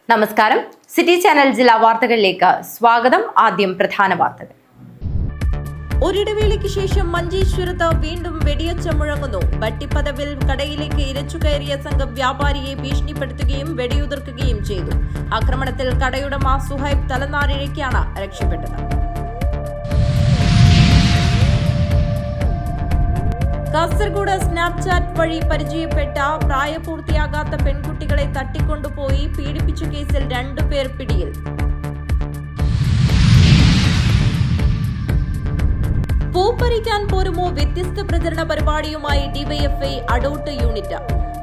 നമസ്കാരം. City channel ജില്ലാ വാർത്തകളിലേക്ക് സ്വാഗതം. ആദ്യം പ്രധാന വാർത്തകൾ. ഒരിടവേളയ്ക്ക് ശേഷം മഞ്ചേശ്വരത്ത് വീണ്ടും വെടിയൊച്ച മുഴങ്ങുന്നു. വട്ടിപ്പതവിൽ കടയിലേക്ക് ഇരച്ചുകയറിയ സംഘം വ്യാപാരിയെ ഭീഷണിപ്പെടുത്തുകയും വെടിയുതിർക്കുകയും ചെയ്തു. ആക്രമണത്തിൽ കടയുടമ സുഹൈബ് തലനാരിഴയ്ക്കാണ് രക്ഷപ്പെട്ടത്. കാസർഗോഡ് സ്നാപ്ചാറ്റ് വഴി പരിചയപ്പെട്ട പ്രായപൂർത്തിയാകാത്ത പെൺകുട്ടികളെ തട്ടിക്കൊണ്ടുപോയി പീഡിപ്പിച്ച കേസിൽ 2 പേർ പിടിയിൽ. പൂപ്പറിക്കാൻ പോരുമോ വ്യത്യസ്ത പ്രചരണ പരിപാടിയുമായി ഡിവൈഎഫ്ഐ അഡോട്ട് യൂണിറ്റ്.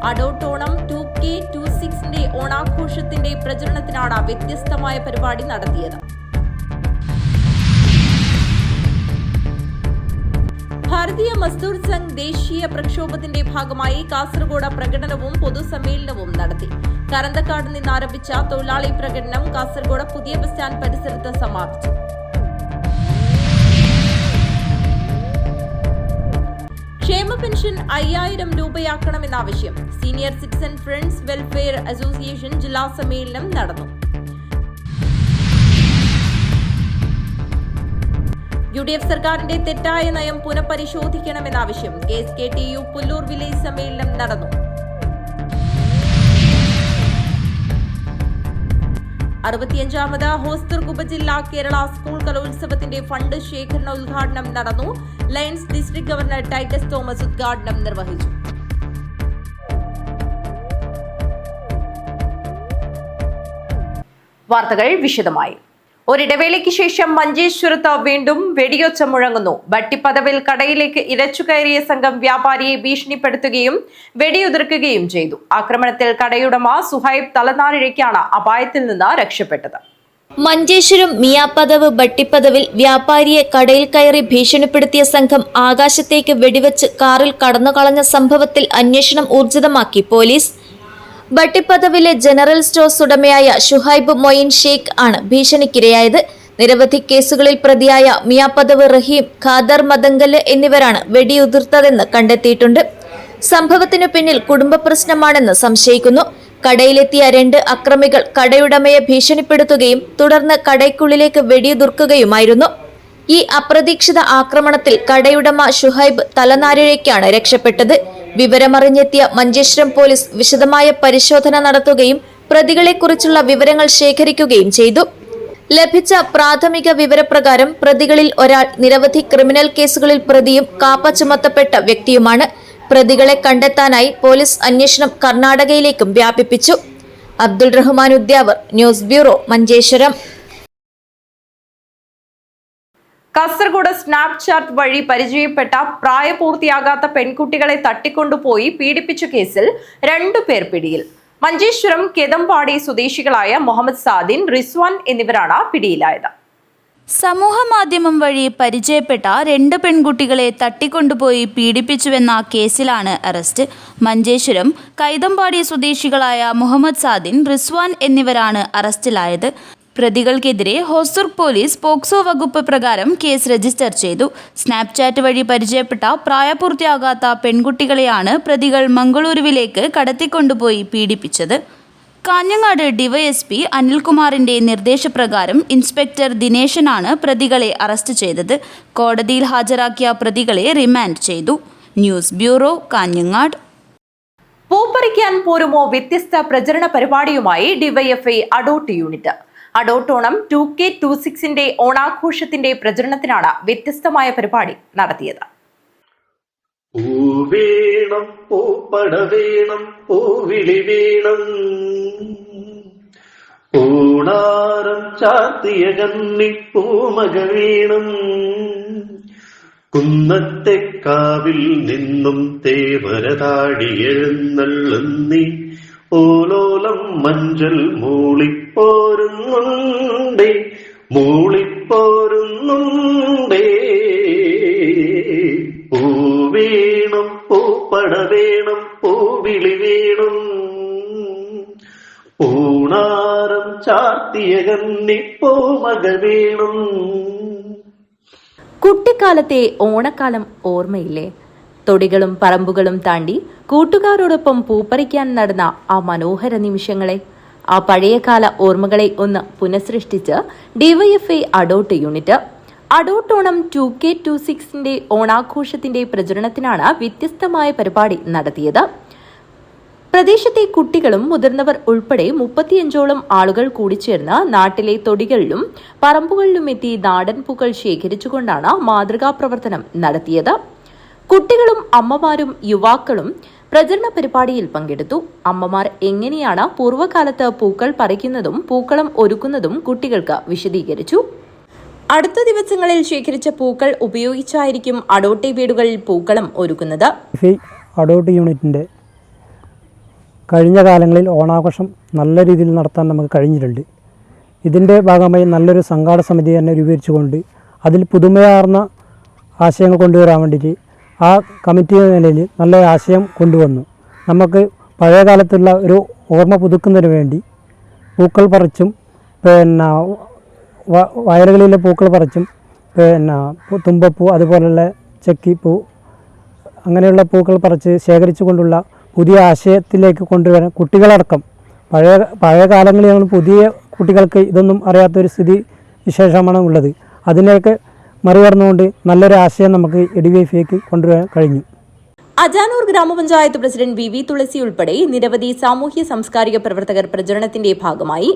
അഡോട്ട് ഓണം 2K26ന്റെ ഓണാഘോഷത്തിന്റെ പ്രചരണത്തിനാണ് വ്യത്യസ്തമായ പരിപാടി നടത്തിയത്. ഭാരതീയ മസ്ദൂർ സംഘ് ദേശീയ പ്രക്ഷോഭത്തിന്റെ ഭാഗമായി കാസർഗോഡ് പ്രകടനവും പൊതുസമ്മേളനവും നടത്തി. കരന്തക്കാട് നിന്ന് ആരംഭിച്ച തൊഴിലാളി പ്രകടനം കാസർഗോഡ് പുതിയ ബസ് സ്റ്റാൻഡ് പരിസരത്ത് സമാപിച്ചു. ക്ഷേമ പെൻഷൻ 5000 രൂപയാക്കണമെന്നാവശ്യം. Senior citizen friends welfare association ജില്ലാ സമ്മേളനം നടന്നു. UDF സർക്കാരിന്റെ തെറ്റായ നയം പുനഃപരിശോധിക്കണമെന്നാവശ്യം. KSKTU പുല്ലൂർ വില്ലേജ് സമ്മേളനം നടന്നു. 65ാമത് ഹോസ്ദുർഗ് ഉപജില്ലാ കേരള സ്കൂൾ കലോത്സവത്തിന്റെ ഫണ്ട് ശേഖരണ ഉദ്ഘാടനം നടന്നു. Lions district governor Titus Thomas ഉദ്ഘാടനം നിർവഹിച്ചു. വാർത്തകൾ വിശദമായി. ഒരിടവേളയ്ക്ക് ശേഷം മഞ്ചേശ്വരത്ത് വീണ്ടും വെടിയൊച്ച മുഴങ്ങുന്നു. വട്ടിപ്പതവിൽ കടയിലേക്ക് ഇരച്ചുകയറിയ സംഘം വ്യാപാരിയെ ഭീഷണിപ്പെടുത്തുകയും വെടിയുതിർക്കുകയും ചെയ്തു. ആക്രമണത്തിൽ കടയുടമ സുഹൈബ് തലനാരിഴയ്ക്കാണ് അപായത്തിൽ നിന്ന് രക്ഷപ്പെട്ടത്. മഞ്ചേശ്വരം മിയാപ്പതവ് ബട്ടിപ്പതവിൽ വ്യാപാരിയെ കടയിൽ കയറി ഭീഷണിപ്പെടുത്തിയ സംഘം ആകാശത്തേക്ക് വെടിവെച്ച് കാറിൽ കടന്നുകളഞ്ഞ സംഭവത്തിൽ അന്വേഷണം ഊർജിതമാക്കി പോലീസ്. ബട്ടിപ്പതവിലെ ജനറൽ സ്റ്റോഴ്സ് ഉടമയായ ഷുഹൈബ് മൊയിൻ ഷെയ്ഖ് ആണ് ഭീഷണിക്കിരയായത്. നിരവധി കേസുകളിൽ പ്രതിയായ മിയാപ്പതവ് റഹീം, ഖാദർ മദങ്കല് എന്നിവരാണ് വെടിയുതിർത്തതെന്ന് കണ്ടെത്തിയിട്ടുണ്ട്. സംഭവത്തിനു പിന്നിൽ കുടുംബ പ്രശ്നമാണെന്ന് സംശയിക്കുന്നു. കടയിലെത്തിയ 2 അക്രമികൾ കടയുടമയെ ഭീഷണിപ്പെടുത്തുകയും തുടർന്ന് കടയ്ക്കുള്ളിലേക്ക് വെടിയുതിർക്കുകയുമായിരുന്നു. ഈ അപ്രതീക്ഷിത ആക്രമണത്തിൽ കടയുടമ ഷുഹൈബ് തലനാരിഴയ്ക്കാണ് രക്ഷപ്പെട്ടത്. വിവരമറിഞ്ഞെത്തിയ മഞ്ചേശ്വരം പോലീസ് വിശദമായ പരിശോധന നടത്തുകയും പ്രതികളെക്കുറിച്ചുള്ള വിവരങ്ങൾ ശേഖരിക്കുകയും ചെയ്തു. ലഭിച്ച പ്രാഥമിക വിവരപ്രകാരം പ്രതികളിൽ ഒരാൾ നിരവധി ക്രിമിനൽ കേസുകളിൽ പ്രതിയും കാപ്പ ചുമത്തപ്പെട്ട വ്യക്തിയുമാണ്. പ്രതികളെ കണ്ടെത്താനായി പോലീസ് അന്വേഷണം കർണാടകയിലേക്കും വ്യാപിപ്പിച്ചു. Abdul Rahman Udyavar, news bureau, Manjeshwaram. Kasaragod Snapchat വഴി പരിചയപ്പെട്ട പ്രായപൂർത്തിയാകാത്ത പെൺകുട്ടികളെ തട്ടിക്കൊണ്ടുപോയി പീഡിപ്പിച്ച കേസിൽ 2 പേർ പിടിയിൽ. മഞ്ചേശ്വരം കെതമ്പാടി സ്വദേശികളായ മുഹമ്മദ് സാദിൻ, റിസ്വാൻ എന്നിവരാണ് പിടിയിലായത്. സമൂഹ മാധ്യമം വഴി പരിചയപ്പെട്ട 2 പെൺകുട്ടികളെ തട്ടിക്കൊണ്ടുപോയി പീഡിപ്പിച്ചുവെന്ന കേസിലാണ് അറസ്റ്റ്. മഞ്ചേശ്വരം കൈതമ്പാടി സ്വദേശികളായ മുഹമ്മദ് സാദിൻ, റിസ്വാൻ എന്നിവരാണ് അറസ്റ്റിലായത്. പ്രതികൾക്കെതിരെ ഹോസ്ദുർഗ് പോലീസ് പോക്സോ വകുപ്പ് പ്രകാരം കേസ് രജിസ്റ്റർ ചെയ്തു. സ്നാപ്ചാറ്റ് വഴി പരിചയപ്പെട്ട പ്രായപൂർത്തിയാകാത്ത പെൺകുട്ടികളെയാണ് പ്രതികൾ മംഗളൂരുവിലേക്ക് കടത്തിക്കൊണ്ടുപോയി പീഡിപ്പിച്ചത്. കാഞ്ഞങ്ങാട് ഡിവൈഎസ്പി അനിൽകുമാറിന്റെ നിർദ്ദേശപ്രകാരം ഇൻസ്പെക്ടർ ദിനേശനാണ് പ്രതികളെ അറസ്റ്റ് ചെയ്തത്. കോടതിയിൽ ഹാജരാക്കിയ പ്രതികളെ റിമാൻഡ് ചെയ്തു. News bureau, Kanhangad. പൂപ്പറിക്കാൻ പോരുമോ വ്യത്യസ്ത പ്രചരണ പരിപാടിയുമായി ഡിവൈഎഫ്ഐ അഡോട്ട് യൂണിറ്റ്. അഡോട്ട് ഓണം 2K26ന്റെ ഓണാഘോഷത്തിന്റെ പ്രചരണത്തിനാണ് വ്യത്യസ്തമായ പരിപാടി നടത്തിയത്. പൂവേണം, പൂപ്പട വേണം, പൂവിളി വേണം, പൂണാരം ചാത്തിയ കന്നി പൂമക വേണം, കുന്നത്തെ കാവിൽ നിന്നും തേവരതാടി എഴുന്നള്ളുന്നി ഓലോലം മഞ്ചൽ മൂളിപ്പോരുന്നുണ്ടേ, മൂളിപ്പോരുന്നുണ്ടേ. പൂവേണം, പൂപ്പട വേണം, പൂവിളി വേണം, പൂണാരം ചാർത്തിയ കന്നി പൂമക വേണം. കുട്ടിക്കാലത്തെ ഓണക്കാലം ഓർമ്മയില്ലേ? തൊടികളും പറമ്പുകളും താണ്ടി കൂട്ടുകാരോടൊപ്പം പൂപ്പറിക്കാൻ നടന്ന ആ മനോഹര നിമിഷങ്ങളെ. ആ പഴയകാല ഓർമ്മകളെ ഒന്ന് പുനഃസൃഷ്ടിച്ച് ഡിവൈഎഫ്ഐ അഡോട്ട് യൂണിറ്റ് അഡോട്ടോണം 2K26 ഓണാഘോഷത്തിന്റെ പ്രചരണത്തിനാണ് വ്യത്യസ്തമായ പരിപാടി നടത്തിയത്. പ്രദേശത്തെ കുട്ടികളും മുതിർന്നവർ ഉൾപ്പെടെ 35ഓളം ആളുകൾ കൂടിച്ചേർന്ന് നാട്ടിലെ തൊടികളിലും പറമ്പുകളിലും എത്തി നാടൻ പൂക്കൾ ശേഖരിച്ചുകൊണ്ടാണ് മാതൃകാ പ്രവർത്തനം നടത്തിയത്. കുട്ടികളും അമ്മമാരും യുവാക്കളും പ്രചരണ പരിപാടിയിൽ പങ്കെടുത്തു. അമ്മമാർ എങ്ങനെയാണ് പൂർവ്വകാലത്ത് പൂക്കൾ പറിക്കുന്നതും പൂക്കളം ഒരുക്കുന്നതും കുട്ടികൾക്ക് വിശദീകരിച്ചു. അടുത്ത ദിവസങ്ങളിൽ ശേഖരിച്ച പൂക്കൾ ഉപയോഗിച്ചായിരിക്കും അഡോട്ടി വീടുകളിൽ പൂക്കളം ഒരുക്കുന്നത്. അഡോട്ട് യൂണിറ്റിൻ്റെ കഴിഞ്ഞ കാലങ്ങളിൽ ഓണാഘോഷം നല്ല രീതിയിൽ നടത്താൻ നമുക്ക് കഴിഞ്ഞിട്ടുണ്ട്. ഇതിൻ്റെ ഭാഗമായി നല്ലൊരു സംഘാടക സമിതി തന്നെ രൂപീകരിച്ചുകൊണ്ട് അതിൽ പുതുമയാർന്ന ആശയങ്ങൾ കൊണ്ടുവരാൻ വേണ്ടിയിട്ട് ആ കമ്മിറ്റി നിലയിൽ നല്ല ആശയം കൊണ്ടുവന്നു. നമുക്ക് പഴയ കാലത്തുള്ള ഒരു ഓർമ്മ പുതുക്കുന്നതിന് വേണ്ടി പൂക്കൾ പറിച്ചും വയലുകളിലെ പൂക്കൾ പറിച്ചും തുമ്പപ്പൂ അതുപോലുള്ള ചെക്കിപ്പൂ അങ്ങനെയുള്ള പൂക്കൾ പറിച്ച് ശേഖരിച്ചു കൊണ്ടുള്ള പുതിയ ആശയത്തിലേക്ക് കൊണ്ടുവരാൻ കുട്ടികളടക്കം പഴയ കാലങ്ങളിൽ പുതിയ കുട്ടികൾക്ക് ഇതൊന്നും അറിയാത്തൊരു സ്ഥിതി വിശേഷമാണ് ഉള്ളത്. അതിനെയൊക്കെ മറികടന്നുകൊണ്ട് നല്ലൊരു ആശയം നമുക്ക് ഡിവൈഎഫ്ഐക്ക് കൊണ്ടുവരാൻ കഴിഞ്ഞു. അജാനൂർ ഗ്രാമപഞ്ചായത്ത് പ്രസിഡന്റ് വി തുളസി ഉൾപ്പെടെ നിരവധി സാമൂഹ്യ സാംസ്കാരിക പ്രവർത്തകർ പ്രചരണത്തിന്റെ ഭാഗമായി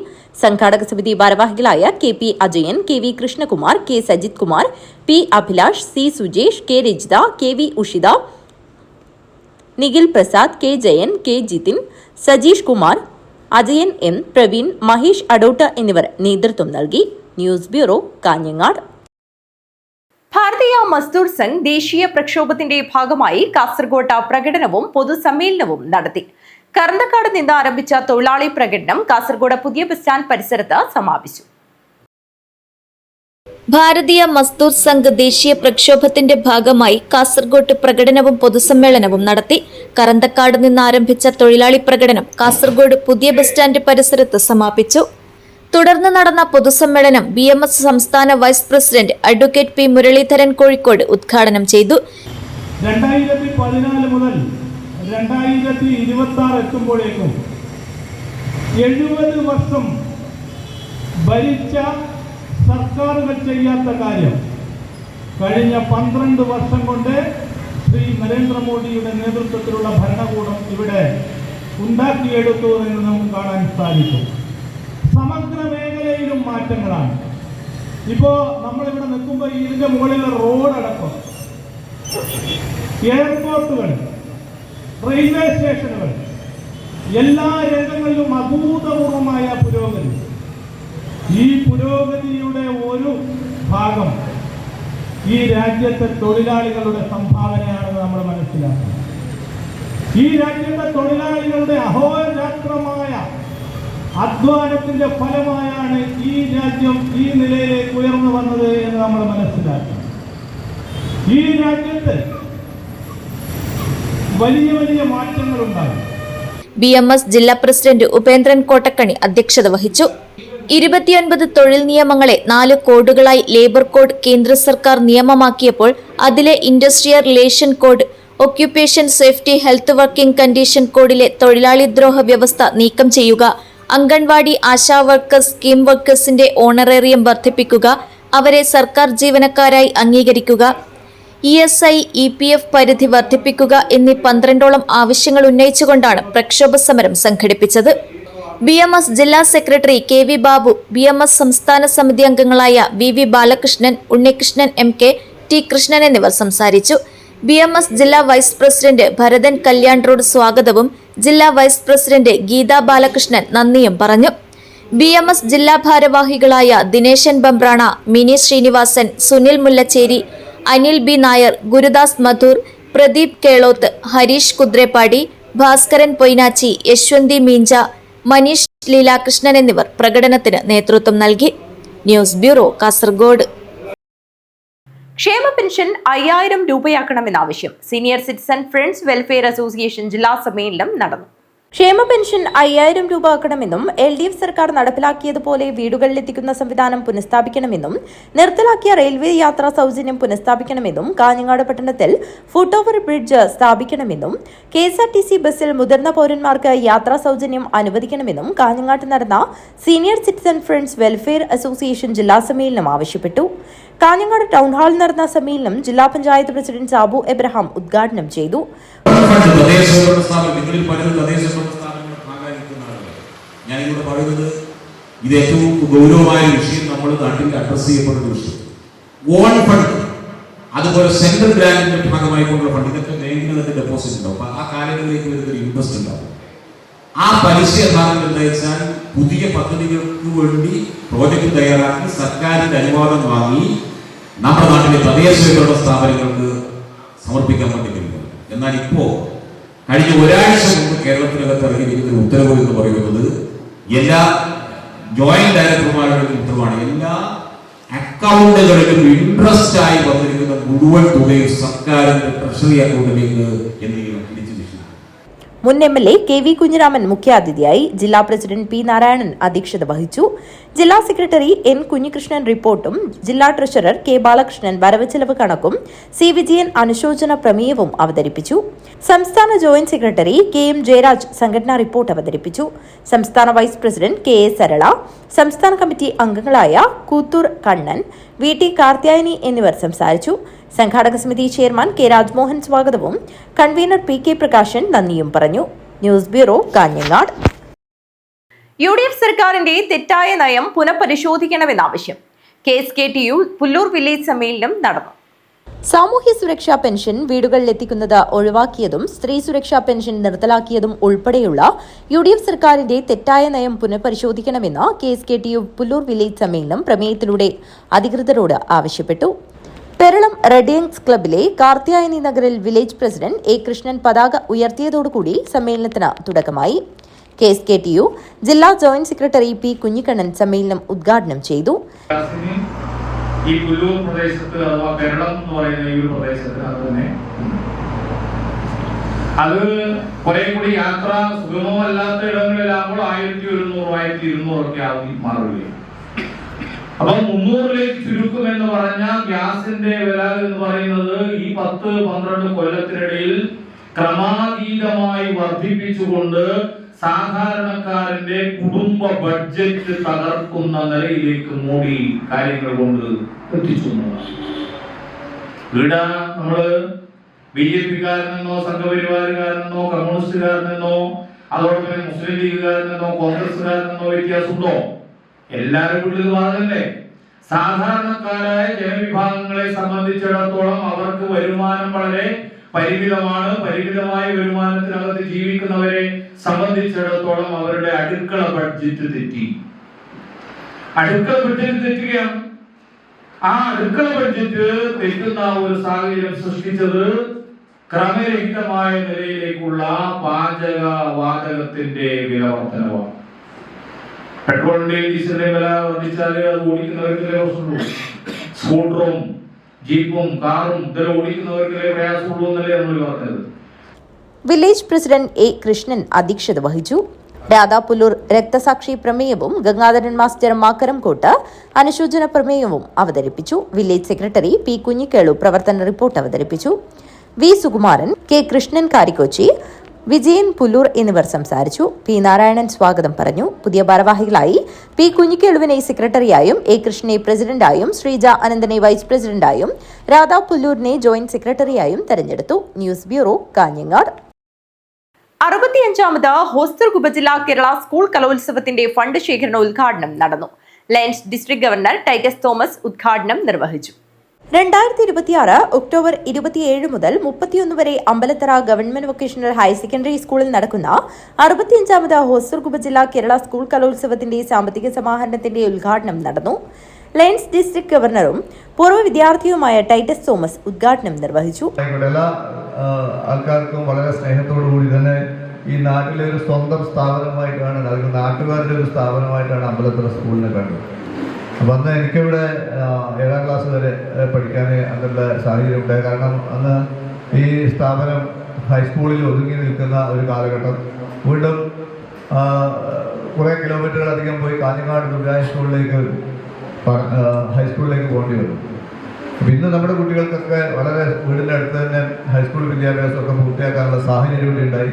സംഘാടക സമിതി ഭാരവാഹികളായ KP Ajayan, KV Krishnakumar, K Sajith Kumar, P Abhilash, C Sujesh, K Rajitha, KV ഉഷിത, Nikhil Prasad, K Jayan, K Jithin, Sajeesh Kumar, Ajayan M, Praveen, Mahesh അഡോട്ട് എന്നിവർ നേതൃത്വം നൽകി. News bureau, Kanhangad. ഭാരതീയ മസ്ദൂർ സംഘ് ദേശീയ പ്രക്ഷോഭത്തിന്റെ ഭാഗമായി കാസർഗോഡ് പ്രകടനവും പൊതുസമ്മേളനവും നടത്തി. കറന്തക്കാട് നിന്ന് ആരംഭിച്ച തൊഴിലാളി പ്രകടനം കാസർഗോഡ് പുതിയ ബസ് സ്റ്റാൻഡ് പരിസരത്ത് സമാപിച്ചു. ഭാരതീയ മസ്ദൂർ സംഘ് ദേശീയ പ്രക്ഷോഭത്തിന്റെ ഭാഗമായി കാസർഗോഡ് പ്രകടനവും പൊതുസമ്മേളനവും നടത്തി. കറന്തക്കാട് നിന്ന് ആരംഭിച്ച തൊഴിലാളി പ്രകടനം കാസർഗോഡ് പുതിയ ബസ് സ്റ്റാൻഡ് പരിസരത്ത് സമാപിച്ചു. തുടർന്ന് നടന്ന പൊതുസമ്മേളനം BMS സംസ്ഥാന vice president advocate P Muraleedharan Kozhikode ഉദ്ഘാടനം ചെയ്തു. 2014 മുതൽ 2026 എത്തുമ്പോഴേക്കും 70 വർഷം ഭരിച്ച സർക്കാരുകൾ ചെയ്യാത്ത കാര്യം കഴിഞ്ഞ 12 വർഷം കൊണ്ട് ശ്രീ നരേന്ദ്രമോദിയുടെ നേതൃത്വത്തിലുള്ള ഭരണകൂടം ഇവിടെ ഉണ്ടാക്കിയെടുത്തു എന്ന് നമുക്ക് കാണാൻ സാധിക്കും. സമഗ്ര മേഖലയിലും മാറ്റങ്ങളാണ്. ഇപ്പോൾ നമ്മളിവിടെ നിൽക്കുമ്പോൾ ഇതിൻ്റെ മുകളിലെ റോഡടക്കം, എയർപോർട്ടുകൾ, റെയിൽവേ സ്റ്റേഷനുകൾ, എല്ലാ രംഗങ്ങളിലും അഭൂതപൂർവമായ പുരോഗതി. ഈ പുരോഗതിയുടെ ഒരു ഭാഗം ഈ രാജ്യത്തെ തൊഴിലാളികളുടെ സംഭാവനയാണെന്ന് നമ്മൾ മനസ്സിലാക്കണം. ഈ രാജ്യത്തെ തൊഴിലാളികളുടെ അഹോരാത്രമായ അധ്വാനത്തിന്റെ ഫലമായാണ് ഈ രാജ്യം ഈ നിലയിലേക്ക് ഉയർന്നു വന്നത് എന്ന് നമ്മൾ മനസ്സിലാക്കണം. ഈ രാജ്യത്ത് വലിയ വലിയ മാറ്റങ്ങളുണ്ടായി. BMS ജില്ലാ പ്രസിഡന്റ് ഉപേന്ദ്രൻ കോട്ടക്കണി അധ്യക്ഷത വഹിച്ചു. 29 തൊഴിൽ നിയമങ്ങളെ 4 കോഡുകളായി ലേബർ കോഡ് കേന്ദ്ര സർക്കാർ നിയമമാക്കിയപ്പോൾ അതിലെ industrial relation code, occupation safety health working condition കോഡിലെ തൊഴിലാളി ദ്രോഹ വ്യവസ്ഥ നീക്കം ചെയ്യുക, അംഗൻവാടി ആശാ വർക്കേഴ്സ് സ്കീം വർക്കേഴ്സിന്റെ ഓണറേറിയം വർദ്ധിപ്പിക്കുക, അവരെ സർക്കാർ ജീവനക്കാരായി അംഗീകരിക്കുക, ESI EPF പരിധി വർദ്ധിപ്പിക്കുക എന്നീ 12ഓളം ആവശ്യങ്ങൾ ഉന്നയിച്ചുകൊണ്ടാണ് പ്രക്ഷോഭ സമരം സംഘടിപ്പിച്ചത്. BMS ജില്ലാ സെക്രട്ടറി KV ബാബു, BMS സംസ്ഥാന സമിതി അംഗങ്ങളായ VV Balakrishnan, Unnikrishnan MK, T Krishnan എന്നിവർ സംസാരിച്ചു. BMS ജില്ലാ vice president Bharathan Kalyan road സ്വാഗതവും ജില്ലാ വൈസ് പ്രസിഡന്റ് ഗീതാ ബാലകൃഷ്ണൻ നന്ദിയും പറഞ്ഞു. BMS ജില്ലാ ഭാരവാഹികളായ ദിനേശൻ ബംബ്രാണ, മിനി ശ്രീനിവാസൻ, സുനിൽ മുല്ലച്ചേരി, അനിൽ B നായർ, ഗുരുദാസ് മധൂർ, പ്രദീപ് കേളോത്ത്, ഹരീഷ് കുദ്രേപ്പാടി, ഭാസ്കരൻ പൊയ്നാച്ചി, യശ്വന്തി മീഞ്ച, മനീഷ് ലീലാകൃഷ്ണൻ എന്നിവർ പ്രകടനത്തിന് നേതൃത്വം നൽകി. News bureau, Kasaragod. ക്ഷേമ പെൻഷൻ 5000 രൂപയാക്കണമെന്നാവശ്യം senior citizen friends welfare association ജില്ലാ സമ്മേളനം നടന്നു. ക്ഷേമ പെൻഷൻ 5000 രൂപ ആക്കണമെന്നും LDF സർക്കാർ നടപ്പിലാക്കിയതുപോലെ വീടുകളിലെത്തിക്കുന്ന സംവിധാനം പുനഃസ്ഥാപിക്കണമെന്നും നിർത്തലാക്കിയ റെയിൽവേ യാത്രാ സൗജന്യം പുനഃസ്ഥാപിക്കണമെന്നും കാഞ്ഞങ്ങാട് പട്ടണത്തിൽ ഫുട് ഓവർ ബ്രിഡ്ജ് സ്ഥാപിക്കണമെന്നും KSRTC ബസ്സിൽ മുതിർന്ന പൌരന്മാർക്ക് യാത്രാ സൗജന്യം അനുവദിക്കണമെന്നും കാഞ്ഞങ്ങാട്ട് നടന്ന senior citizen friends welfare association ജില്ലാ സമ്മേളനം ആവശ്യപ്പെട്ടു. കാഞ്ഞങ്ങാട് ടൗൺ ഹാളിൽ നടന്ന സമ്മേളനം ജില്ലാ പഞ്ചായത്ത് പ്രസിഡന്റ് സാബു എബ്രഹാം ഉദ്ഘാടനം ചെയ്തു. ഞാനിവിടെ പറയുന്നത് ഇത് ഏറ്റവും ഗൗരവമായ വിഷയം നമ്മൾ നാട്ടിൽ അഡ്രസ് ചെയ്യപ്പെടുന്ന വിഷയം. ഓൺ ഫണ്ട്, അതുപോലെ സെൻട്രൽ ഗ്രാന്റിന്റെ ഭാഗമായിക്കൊണ്ടുള്ള ഫണ്ട്, ഇതൊക്കെ ബാങ്കിനകത്ത് ഡെപ്പോസിറ്റ് ഉണ്ടാവും. ആ കാലങ്ങളിലേക്ക് വരുന്നൊരു ഇൻട്രസ്റ്റ് ഉണ്ടാവും. ആ പലിശ യഥാർത്ഥം എന്താ വെച്ചാൽ പുതിയ പദ്ധതികൾക്ക് വേണ്ടി പ്രോജക്റ്റ് തയ്യാറാക്കി സർക്കാരിന്റെ അനുവാദം വാങ്ങി നമ്മുടെ നാട്ടിലെ തദ്ദേശഭരണ സ്ഥാപനങ്ങൾക്ക് സമർപ്പിക്കാൻ വേണ്ടി കഴിയും. എന്നാൽ ഇപ്പോ കഴിഞ്ഞ ഒരാഴ്ച മുമ്പ് കേരളത്തിനകത്ത് ഇറങ്ങിയിരിക്കുന്ന ഉത്തരവ് എന്ന് പറയുന്നത് എല്ലാ ജോയിന്റ് ഡയറക്ടർമാരുടെ ഉത്തരവാണ്. എല്ലാ അക്കൗണ്ടുകളിലും ഇൻട്രസ്റ്റ് ആയി വന്നിരിക്കുന്ന മുഴുവൻ തുകയും സർക്കാരിന്റെ ട്രഷറി അക്കൗണ്ടിലേക്ക് എന്തെങ്കിലും തിരിച്ചു നിൽക്കും. മുൻ MLA KV കുഞ്ഞിരാമൻ മുഖ്യാതിഥിയായി. ജില്ലാ പ്രസിഡന്റ് P നാരായണൻ അധ്യക്ഷത വഹിച്ചു. ജില്ലാ സെക്രട്ടറി N കുഞ്ഞികൃഷ്ണൻ റിപ്പോർട്ടും ജില്ലാ ട്രഷറർ K ബാലകൃഷ്ണൻ വരവ് ചെലവ് കണക്കും C വിജയൻ അനുശോചന പ്രമേയവും അവതരിപ്പിച്ചു. സംസ്ഥാന ജോയിന്റ് സെക്രട്ടറി KM ജയരാജ് സംഘടനാ റിപ്പോർട്ട് അവതരിപ്പിച്ചു. സംസ്ഥാന വൈസ് പ്രസിഡന്റ് KA സരള, സംസ്ഥാന കമ്മിറ്റി അംഗങ്ങളായ കൂത്തൂർ കണ്ണൻ, VT കാർത്യായനി എന്നിവർ സംസാരിച്ചു. സംഘാടക സമിതി ചെയർമാൻ K രാജ്മോഹൻ സ്വാഗതവും കൺവീനർ PK പ്രകാശൻ നന്ദിയും പറഞ്ഞു. News bureau, Kanhangad. UDF സർക്കാരിന്റെ തെറ്റായ നയം പുനഃപരിശോധിക്കണമെന്നാവശ്യം. KSKTU പുല്ലൂർ വില്ലേജ് സമ്മേളനം നടന്നു. സാമൂഹ്യ സുരക്ഷാ പെൻഷൻ വീടുകളിലെത്തിക്കുന്നത് ഒഴിവാക്കിയതും സ്ത്രീ സുരക്ഷാ പെൻഷൻ നിർത്തലാക്കിയതും ഉൾപ്പെടെയുള്ള UDF സർക്കാരിന്റെ തെറ്റായ നയം പുനഃപരിശോധിക്കണമെന്ന് KSKTU പുല്ലൂർ വില്ലേജ് സമ്മേളനം പ്രമേയത്തിലൂടെ അധികൃതരോട് ആവശ്യപ്പെട്ടു. പെരളം റെഡിയൻസ് ക്ലബിലെ കാർത്യായനി നഗറിൽ വില്ലേജ് പ്രസിഡന്റ് A കൃഷ്ണൻ പതാക ഉയർത്തിയതോടുകൂടി സമ്മേളനത്തിന് തുടക്കമായി. KSKTU ജില്ലാ ജോയിന്റ് സെക്രട്ടറി P കുഞ്ഞിക്കണ്ണൻ സമ്മേളനം ഉദ്ഘാടനം ചെയ്തു. ഈ പുല്ലൂർ പ്രദേശത്ത് അഥവാ കേരളം എന്ന് പറയുന്ന ഈ ഒരു പ്രദേശത്ത് അത് കുറെ കൂടി യാത്ര സുഗമമല്ലാത്ത ഇടങ്ങളിലാകുമ്പോൾ 1100, 1200 ഒക്കെ ആവും മാറുകയാണ്. അപ്പൊ 300ലേക്ക് ചുരുക്കുമെന്ന് പറഞ്ഞാൽ ഗ്യാസിന്റെ വില എന്ന് പറയുന്നത് ഈ 10-12 കൊല്ലത്തിനിടയിൽ ക്രമാതീതമായി വർദ്ധിപ്പിച്ചുകൊണ്ട് സാധാരണക്കാരന്റെ കുടുംബ ബഡ്ജറ്റ് തകർക്കുന്ന നിലയിലേക്ക് മോഡി കാര്യങ്ങൾ കൊണ്ട് എത്തിച്ചു. ഇവിടെ നമ്മള് BJP-കാരനെന്നോ സംഘപരിവാരക്കാരനെന്നോ കമ്മ്യൂണിസ്റ്റുകാരനെന്നോ അതോടൊപ്പം തന്നെ മുസ്ലിം ലീഗുകാരനെന്നോ കോൺഗ്രസുകാരനെന്നോ വ്യത്യാസമുണ്ടോ? എല്ലാവരും വീട്ടിൽ ഭാഗമല്ലേ? സാധാരണക്കാരായ ജനവിഭാഗങ്ങളെ സംബന്ധിച്ചിടത്തോളം അവർക്ക് വരുമാനം വളരെ പരിമിതമാണ്. പരിമിതമായ വരുമാനത്തിനകത്ത് ജീവിക്കുന്നവരെ സംബന്ധിച്ചിടത്തോളം അവരുടെ അടുക്കള ബഡ്ജറ്റ് തെറ്റി. അടുക്കള ബഡ്ജറ്റ് തെറ്റുകയാണ്. ആ അടുക്കള ബഡ്ജറ്റ് തെറ്റുന്ന ഒരു സാഹചര്യം സൃഷ്ടിച്ചത് ക്രമരഹിതമായ നിലയിലേക്കുള്ള വാചകത്തിന്റെ വില വർധനവാണ്. പെട്രോളിന്റെയും ഡീസലിന്റെയും വില വർദ്ധിച്ചാല് അത് ഓടിക്കുന്നവർക്കല്ലേ പ്രശ്നമുള്ളൂ. സ്കൂട്ടറും ജീപ്പും കാറും ഇതെല്ലാം ഓടിക്കുന്നവർക്കല്ലേ പ്രയാസമുള്ളൂ എന്നല്ലേ നമ്മൾ പറഞ്ഞത്. വില്ലേജ് പ്രസിഡന്റ് A കൃഷ്ണൻ അധ്യക്ഷത വഹിച്ചു. രാധാപുല്ലൂർ രക്തസാക്ഷി പ്രമേയവും ഗംഗാധരൻ മാസ്റ്റർ മാക്കരംകോട്ട് അനുശോചന പ്രമേയവും അവതരിപ്പിച്ചു. വില്ലേജ് സെക്രട്ടറി P കുഞ്ഞിക്കേളു പ്രവർത്തന റിപ്പോർട്ട് അവതരിപ്പിച്ചു. V സുകുമാരൻ, K കൃഷ്ണൻ കാരിക്കൊച്ചി, വിജയൻ പുല്ലൂർ എന്നിവർ സംസാരിച്ചു. P നാരായണൻ സ്വാഗതം പറഞ്ഞു. പുതിയ ഭാരവാഹികളായി P കുഞ്ഞിക്കേളുവിനെ സെക്രട്ടറിയായും A കൃഷ്ണനെ പ്രസിഡന്റായും ശ്രീജ അനന്തനെ വൈസ് പ്രസിഡന്റായും രാധാ പുല്ലൂരിനെ ജോയിന്റ് സെക്രട്ടറിയായും തെരഞ്ഞെടുത്തു. News bureau, Kanhangad. 65ാമത് ഹോസ്ദുർഗ് ഉപജില്ലാ കേരള സ്കൂൾ കലോത്സവത്തിന്റെ ഫണ്ട് ശേഖരണ ഉദ്ഘാടനം നടന്നു. Lions district governor Titus Thomas ഉദ്ഘാടനം നിർവഹിച്ചു. 2026 ഒക്ടോബർ 27 മുതൽ 31 വരെ Ambalathara government vocational higher secondary സ്കൂളിൽ നടക്കുന്ന 65ാമത് ഹോസ്ദുർഗ് ഉപജില്ലാ കേരള സ്കൂൾ കലോത്സവത്തിന്റെ സാമ്പത്തിക സമാഹരണത്തിന്റെ ഉദ്ഘാടനം നടന്നു. ലയൺസ് ഡിസ്ട്രിക്ട് ഗവർണറും പൂർവ്വ വിദ്യാർത്ഥിയുമായ ടൈറ്റസ് തോമസ് ഉദ്ഘാടനം നിർവഹിച്ചു. ആൾക്കാർക്കും വളരെ സ്നേഹത്തോടു കൂടി തന്നെ ഈ നാട്ടിലെ ഒരു സ്വന്തം സ്ഥാപനമായിട്ടാണ് നൽകുന്ന, നാട്ടുകാരുടെ ഒരു സ്ഥാപനമായിട്ടാണ് അമ്പലത്തറ സ്കൂളിനെ കണ്ടത്. അപ്പം അന്ന് എനിക്കിവിടെ 7ാം ക്ലാസ് വരെ പഠിക്കാൻ അങ്ങനെയുള്ള സാഹചര്യം ഉണ്ടായി. കാരണം അന്ന് ഈ സ്ഥാപനം ഹൈസ്കൂളിൽ ഒതുങ്ങി നിൽക്കുന്ന ഒരു കാലഘട്ടം വീണ്ടും കുറേ കിലോമീറ്ററുകളധികം പോയി കാഞ്ഞങ്ങാട് ദുർഗാ സ്കൂളിലേക്ക് ഹൈസ്കൂളിലേക്ക് പോകേണ്ടി വരും. അപ്പം ഇന്ന് നമ്മുടെ കുട്ടികൾക്കൊക്കെ വളരെ വീടിൻ്റെ അടുത്ത് തന്നെ ഹൈസ്കൂൾ വിദ്യാഭ്യാസമൊക്കെ പൂർത്തിയാക്കാനുള്ള സാഹചര്യം കൂടി ഉണ്ടായി.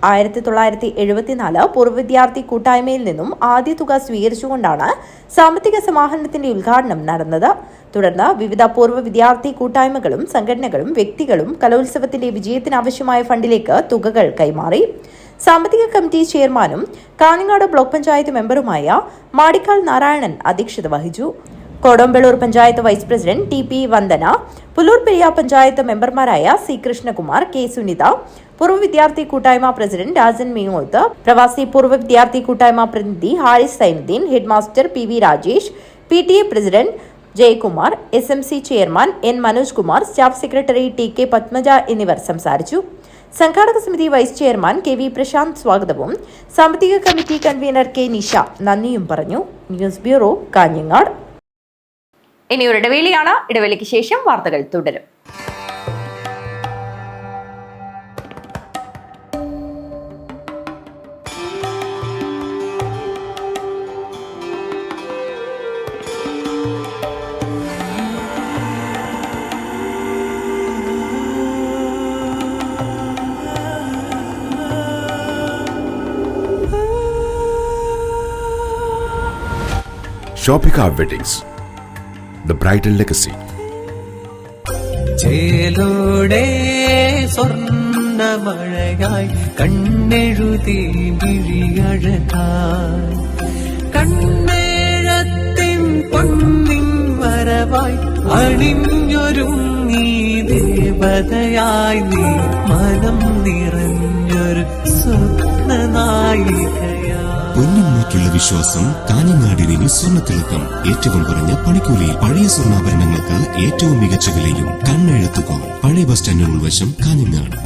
1974 പൂർവ്വ വിദ്യാർത്ഥി കൂട്ടായ്മയിൽ നിന്നും ആദ്യ തുക സ്വീകരിച്ചുകൊണ്ടാണ് സാമ്പത്തിക സമാഹരണത്തിന്റെ ഉദ്ഘാടനം നടന്നത്. തുടർന്ന് വിവിധ പൂർവ്വ വിദ്യാർത്ഥി കൂട്ടായ്മകളും സംഘടനകളും വ്യക്തികളും കലോത്സവത്തിന്റെ വിജയത്തിനാവശ്യമായ ഫണ്ടിലേക്ക് തുകകൾ കൈമാറി. സാമ്പത്തിക കമ്മിറ്റി ചെയർമാനും കാഞ്ഞങ്ങാട് ബ്ലോക്ക് പഞ്ചായത്ത് മെമ്പറുമായ മാടിക്കാൽ നാരായണൻ അധ്യക്ഷത വഹിച്ചു. Kodampalloor panchayat vice president TP Vandana, Pullur Periya panchayat മെമ്പർമാരായ C കൃഷ്ണകുമാർ, K സുനിത, പൂർവ്വ വിദ്യാർത്ഥി കൂട്ടായ്മ പ്രസിഡന്റ് രാജൻ മീങ്ങോത്ത്, പ്രവാസി പൂർവ്വ വിദ്യാർത്ഥി കൂട്ടായ്മ പ്രതിനിധി Haris Sainuddin, headmaster PV Rajesh, PTA president Jayakumar, SMC chairman N Manoj Kumar, staff secretary TK Padmaja എന്നിവർ സംസാരിച്ചു. സംഘാടക സമിതി വൈസ് ചെയർമാൻ KV പ്രശാന്ത് സ്വാഗതവും സാമ്പത്തിക കമ്മിറ്റി കൺവീനർ K നിഷ നന്ദിയും പറഞ്ഞു. News bureau, Kanhangad. ഇനി ഒരു ഇടവേളയാണ്. ഇടവേളയ്ക്ക് ശേഷം വാർത്തകൾ തുടരും. Shoppika Weddings, the bridal legacy. ചേലോടെ സ്വർണ്ണമഴയായി കണ്ണെഴുതി വിഴിയഴകായി കണ്ണേഴത്തിൻ പൊന്നിൻ വരവായി അണിഞ്ഞൊരുങ്ങി ദേവതയായി നീ മനം നിറഞ്ഞൊരു സ്വപ്നനായികയായി. പൊന്നിന്മേറ്റുള്ള വിശ്വാസം കാഞ്ഞങ്ങാടിന് സ്വർണ്ണത്തിളക്കം. ഏറ്റവും കുറഞ്ഞ പണിക്കൂലിയിൽ പഴയ സ്വർണ്ണാഭരണങ്ങൾക്ക് ഏറ്റവും മികച്ച വിലയും. കണ്ണെഴുത്തുകോ പഴയ ബസ് സ്റ്റാൻഡിന് ഉൾവശം, കാഞ്ഞങ്ങാട്.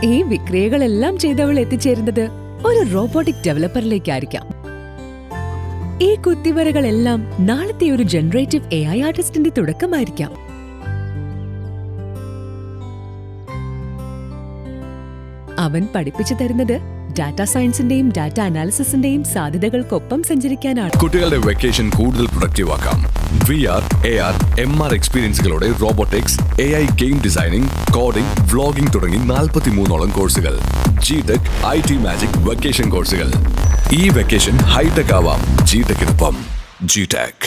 ഈ വിക്രിയകളെല്ലാം ചെയ്തവൾ എത്തിച്ചേരുന്നത് ഒരു റോബോട്ടിക് ഡെവലപ്പറിലേക്കായിരിക്കാം. ഈ കുത്തിവരകളെല്ലാം നാളത്തെ ഒരു ജനറേറ്റീവ് AI ആർട്ടിസ്റ്റിന്റെ തുടക്കമായിരിക്കാം. അവൻ പഠിപ്പിച്ചു തരുന്നത് ഡാറ്റാ സയൻസിന്റെയും ഡാറ്റ അനാലിസിസിന്റെയും സാധ്യതകൾക്കൊപ്പം സഞ്ചരിക്കാനാണ്. കുട്ടികളുടെ വെക്കേഷൻ കൂടുതൽ പ്രൊഡക്റ്റീവ് ആക്കാം. VR, AR, MR എക്സ്പീരിയൻസുകളോടെ robotics, AI game designing, coding, vlogging തുടങ്ങി 43ഓളം കോഴ്സുകൾ. GTech, IT മാജിക് വെക്കേഷൻ കോഴ്സുകൾ. ഈ വെക്കേഷൻ ഹൈടെക് ആവാം GTechനൊപ്പം. GTech.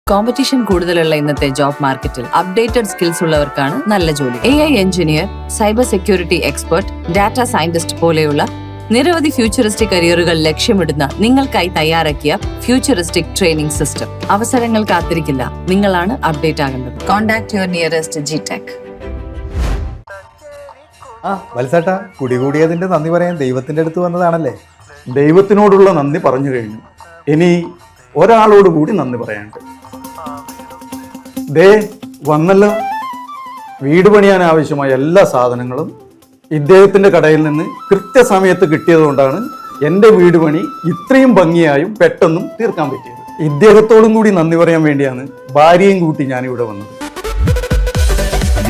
കോമ്പറ്റീഷൻ കൂടുതലുള്ള ഇന്നത്തെ ജോബ് മാർക്കറ്റിൽ അപ്ഡേറ്റഡ് സ്കിൽസ് ഉള്ളവർക്കാണ് നല്ല ജോലി. AI engineer, cyber security expert, data scientist പോലെയുള്ള നിരവധി ഫ്യൂച്ചറിസ്റ്റിക് കരിയറുകൾ ലക്ഷ്യമിടുന്ന നിങ്ങൾക്കായി തയ്യാറാക്കിയ ഫ്യൂച്ചറിസ്റ്റിക് ട്രെയിനിംഗ് സിസ്റ്റം. അവസരങ്ങൾ കാത്തിരിക്കില്ല, നിങ്ങളാണ് അപ്ഡേറ്റ് ആകേണ്ടത്. Contact your nearest GTech. വത്സേട്ടാ, കുടികൂടിയതിന്റെ നന്ദി പറയാൻ ദൈവത്തിന്റെ അടുത്ത് വന്നതാണല്ലേ? ദൈവത്തിനോടുള്ള നന്ദി പറഞ്ഞു കഴിഞ്ഞു. ഇനി ഒരാളോട് കൂടി നന്ദി പറയാനുണ്ട്. ദേ വന്നല്ലോ. വീട് പണിയാൻ ആവശ്യമായ എല്ലാ സാധനങ്ങളും ഇദ്ദേഹത്തിന്റെ കടയിൽ നിന്ന് കൃത്യസമയത്ത് കിട്ടിയതുകൊണ്ടാണ് എൻ്റെ വീട് പണി ഇത്രയും ഭംഗിയായും പെട്ടെന്നും തീർക്കാൻ പറ്റിയത്. ഇദ്ദേഹത്തോടും കൂടി നന്ദി പറയാൻ വേണ്ടിയാണ് ഭാര്യയും കൂട്ടി ഞാനിവിടെ വന്നത്.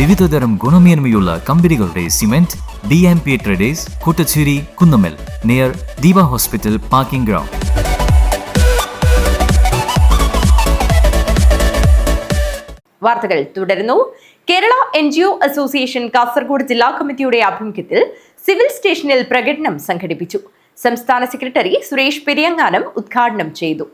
വിവിധതരം ഗുണമേന്മയുള്ള കമ്പനികളുടെ cement DMP traders, Koottachery, Kunnummal, near Deepa hospital parking ground. വാർത്തകൾ തുടരുന്നു. കേരള NGO അസോസിയേഷൻ കാസർഗോഡ് ജില്ലാ കമ്മിറ്റിയുടെ ആഭിമുഖ്യത്തിൽ സിവിൽ സ്റ്റേഷനിൽ പ്രകടനം സംഘടിപ്പിച്ചു. സംസ്ഥാന സെക്രട്ടറി സുരേഷ് പെരിയങ്ങാനം ഉദ്ഘാടനം ചെയ്തു.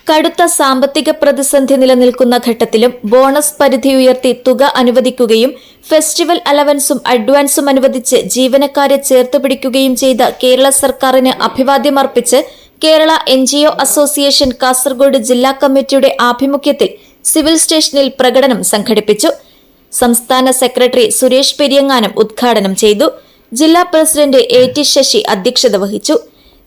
കടുത്ത സാമ്പത്തിക പ്രതിസന്ധി നിലനിൽക്കുന്ന ഘട്ടത്തിലും ബോണസ് പരിധി ഉയർത്തി തുക അനുവദിക്കുകയും ഫെസ്റ്റിവൽ അലവൻസും അഡ്വാൻസും അനുവദിച്ച് ജീവനക്കാരെ ചേർത്തുപിടിക്കുകയും ചെയ്ത കേരള സർക്കാരിന് അഭിവാദ്യമർപ്പിച്ച് കേരള NGO അസോസിയേഷൻ കാസർഗോഡ് ജില്ലാ കമ്മിറ്റിയുടെ ആഭിമുഖ്യത്തിൽ സിവിൽ സ്റ്റേഷനിൽ പ്രകടനം സംഘടിപ്പിച്ചു. സംസ്ഥാന സെക്രട്ടറി സുരേഷ് പെരിയങ്ങാനം ഉദ്ഘാടനം ചെയ്തു. ജില്ലാ പ്രസിഡന്റ് AT ശശി അധ്യക്ഷത വഹിച്ചു.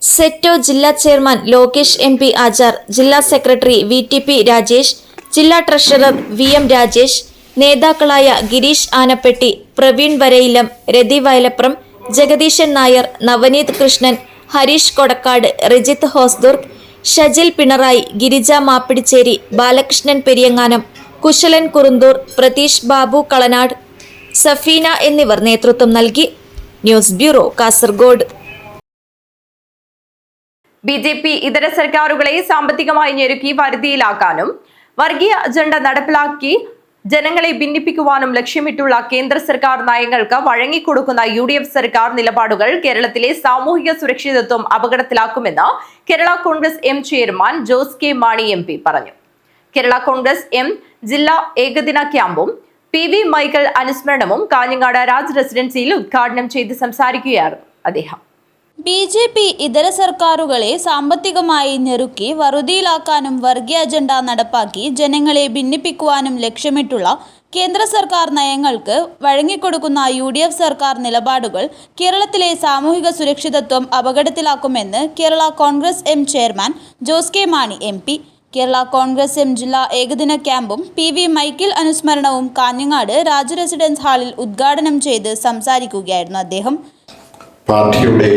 സെറ്റോ ജില്ലാ ചെയർമാൻ ലോകേഷ് MP ആചാർ, ജില്ലാ സെക്രട്ടറി VTP രാജേഷ്, ജില്ലാ ട്രഷറർ VM രാജേഷ്, നേതാക്കളായ ഗിരീഷ് ആനപ്പെട്ടി, പ്രവീൺ വരയിലം, രതി വയലപ്രം, ജഗദീശൻ നായർ, നവനീത് കൃഷ്ണൻ, ഹരീഷ് കൊടക്കാട്, റിജിത്ത് ഹോസ്ദുർഗ്, ഷജിൽ പിണറായി, ഗിരിജ മാപ്പിടിച്ചേരി, ബാലകൃഷ്ണൻ പെരിയങ്ങാനം, കുശലൻ കുറുന്തൂർ, പ്രതീഷ് ബാബു കളനാട്, സഫീന എന്നിവർ നേതൃത്വം നൽകി. News bureau, Kasaragod. BJP ഇതര സർക്കാരുകളെ സാമ്പത്തികമായി ഞെരുക്കി വരുതിയിലാക്കാനും വർഗീയ അജണ്ട നടപ്പിലാക്കി ജനങ്ങളെ ഭിന്നിപ്പിക്കുവാനും ലക്ഷ്യമിട്ടുള്ള കേന്ദ്ര സർക്കാർ നയങ്ങൾക്ക് വഴങ്ങിക്കൊടുക്കുന്ന UDF സർക്കാർ നിലപാടുകൾ കേരളത്തിലെ സാമൂഹിക സുരക്ഷിതത്വം അപകടത്തിലാക്കുമെന്ന് Kerala Congress M chairman Jose K Mani MP പറഞ്ഞു. കേരള കോൺഗ്രസ് M ജില്ലാ ഏകദിന ക്യാമ്പും PV മൈക്കിൾ അനുസ്മരണവും കാഞ്ഞങ്ങാട് രാജ് റെസിഡൻസിയിൽ ഉദ്ഘാടനം ചെയ്ത് സംസാരിക്കുകയായിരുന്നു അദ്ദേഹം. BJP ഇതര സർക്കാരുകളെ സാമ്പത്തികമായി ഞെരുക്കി വറുതിയിലാക്കാനും വർഗീയ അജണ്ട നടപ്പാക്കി ജനങ്ങളെ ഭിന്നിപ്പിക്കുവാനും ലക്ഷ്യമിട്ടുള്ള കേന്ദ്ര സർക്കാർ നയങ്ങൾക്ക് വഴങ്ങിക്കൊടുക്കുന്ന UDF സർക്കാർ നിലപാടുകൾ കേരളത്തിലെ സാമൂഹിക സുരക്ഷിതത്വം അപകടത്തിലാക്കുമെന്ന് Kerala Congress M chairman Jose K Mani MP. Kerala Congress M ജില്ലാ ഏകദിന ക്യാമ്പും PV മൈക്കിൾ അനുസ്മരണവും കാഞ്ഞങ്ങാട് രാജ് റെസിഡൻസ് ഹാളിൽ ഉദ്ഘാടനം ചെയ്ത് സംസാരിക്കുകയായിരുന്നു അദ്ദേഹം. പാർട്ടിയുടെ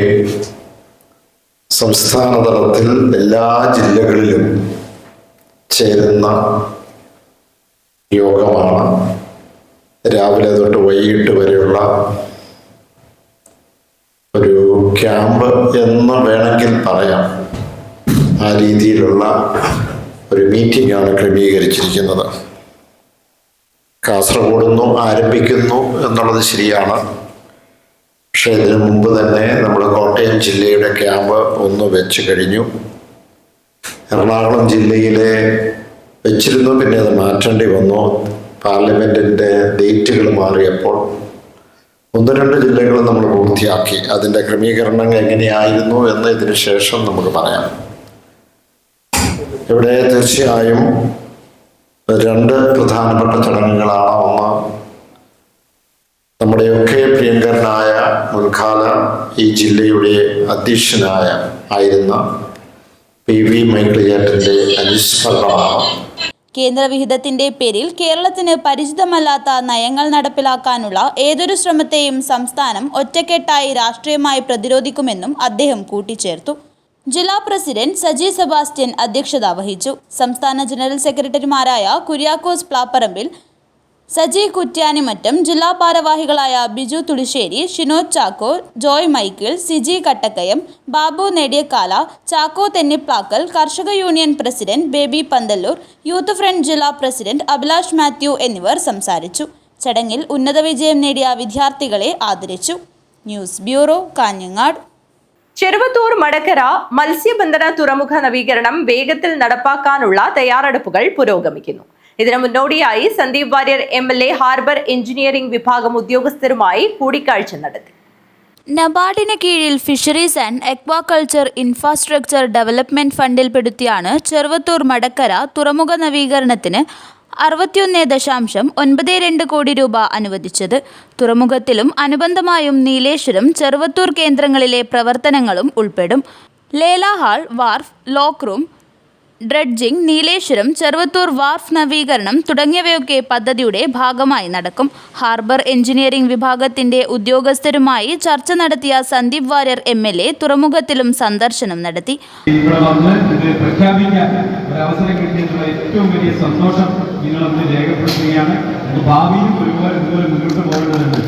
സംസ്ഥാന തലത്തിൽ എല്ലാ ജില്ലകളിലും ചേരുന്ന യോഗമാണ്. രാവിലെ തൊട്ട് വൈകിട്ട് വരെയുള്ള ഒരു ക്യാമ്പ് എന്ന് വേണമെങ്കിൽ പറയാം. ആ രീതിയിലുള്ള ഒരു മീറ്റിംഗ് ആണ് ക്രമീകരിച്ചിരിക്കുന്നത്. കാസർഗോഡ് നിന്നും ആരംഭിക്കുന്നു എന്നുള്ളത് ശരിയാണ്. പക്ഷേ ഇതിനു മുമ്പ് തന്നെ നമ്മൾ കോട്ടയം ജില്ലയുടെ ക്യാമ്പ് ഒന്ന് വെച്ച് കഴിഞ്ഞു. എറണാകുളം ജില്ലയിലെ വെച്ചിരുന്നു, പിന്നെ അത് മാറ്റേണ്ടി വന്നു. പാർലമെൻറ്റിൻ്റെ ഡേറ്റുകൾ മാറിയപ്പോൾ 1-2 ജില്ലകൾ നമ്മൾ പൂർത്തിയാക്കി. അതിൻ്റെ ക്രമീകരണങ്ങൾ എങ്ങനെയായിരുന്നു എന്ന് ഇതിന് ശേഷം നമുക്ക് പറയാം. ഇവിടെ തീർച്ചയായും 2 പ്രധാനപ്പെട്ട ചടങ്ങുകളാണ്. ഒന്ന്, നമ്മുടെയൊക്കെ പ്രിയങ്കരനായ മുൻകാല ഈ ജില്ലയുടെ അധ്യക്ഷനായിരുന്ന PV മൈക്കിൾ ചേട്ടൻ്റെ അനുസ്മരണമാണ്. കേന്ദ്ര വിഹിതത്തിന്റെ പേരിൽ കേരളത്തിന് പരിചിതമല്ലാത്ത നയങ്ങൾ നടപ്പിലാക്കാനുള്ള ഏതൊരു ശ്രമത്തെയും സംസ്ഥാനം ഒറ്റക്കെട്ടായി രാഷ്ട്രീയമായി പ്രതിരോധിക്കുമെന്നും അദ്ദേഹം കൂട്ടിച്ചേർത്തു. ജില്ലാ പ്രസിഡന്റ് സജി സെബാസ്റ്റ്യൻ അധ്യക്ഷത വഹിച്ചു. സംസ്ഥാന ജനറൽ സെക്രട്ടറിമാരായ കുര്യാക്കോസ് പ്ലാപ്പറമ്പിൽ, സജി കുറ്റ്യാനിമറ്റം, ജില്ലാ ഭാരവാഹികളായ ബിജു തുളിശ്ശേരി, ഷിനോജ് ചാക്കോ, ജോയ് മൈക്കിൾ, സിജി കട്ടക്കയം, ബാബു നെടിയക്കാല, ചാക്കോ തെന്നിപ്ലാക്കൽ, കർഷക union president Baby Panthalloor, youth front ജില്ലാ പ്രസിഡന്റ് അഭിലാഷ് മാത്യു എന്നിവർ സംസാരിച്ചു. ചടങ്ങിൽ ഉന്നത വിജയം നേടിയ വിദ്യാർത്ഥികളെ ആദരിച്ചു. News bureau, Kanhangad. ചെറുവത്തൂർ മടക്കര മത്സ്യബന്ധന തുറമുഖ നവീകരണം വേഗത്തിൽ നടപ്പാക്കാനുള്ള തയ്യാറെടുപ്പുകൾ പുരോഗമിക്കുന്നു. ഇതിനു മുന്നോടിയായി Sandeep Warrier MLA harbour engineering വിഭാഗം ഉദ്യോഗസ്ഥരുമായി കൂടിക്കാഴ്ച നടത്തി. നബാർഡിന് കീഴിൽ fisheries and aquaculture infrastructure development ഫണ്ടിൽപ്പെടുത്തിയാണ് ചെറുവത്തൂർ മടക്കര തുറമുഖ നവീകരണത്തിന് 61.92 കോടി രൂപ അനുവദിച്ചത്. തുറമുഖത്തിലും അനുബന്ധമായും നീലേശ്വരം, ചെറുവത്തൂർ കേന്ദ്രങ്ങളിലെ പ്രവർത്തനങ്ങളും ഉൾപ്പെടും. ലേല hall, wharf, lock room, dredging, Nileshwaram, Cheruvathur wharf നവീകരണം തുടങ്ങിയവയൊക്കെ പദ്ധതിയുടെ ഭാഗമായി നടക്കും. ഹാർബർ എഞ്ചിനീയറിംഗ് വിഭാഗത്തിന്റെ ഉദ്യോഗസ്ഥരുമായി ചർച്ച നടത്തിയ സന്ദീപ് വാര്യർ MLA തുറമുഖത്തിലും സന്ദർശനം നടത്തി. ഏറ്റവും വലിയ സന്തോഷം നിങ്ങളൊന്ന് രേഖപ്പെടുത്തുകയാണ്. ഭാവിയിൽ ഒരുപോലെ ഇതുപോലെ മുന്നോട്ട് പോകേണ്ടതുണ്ട്.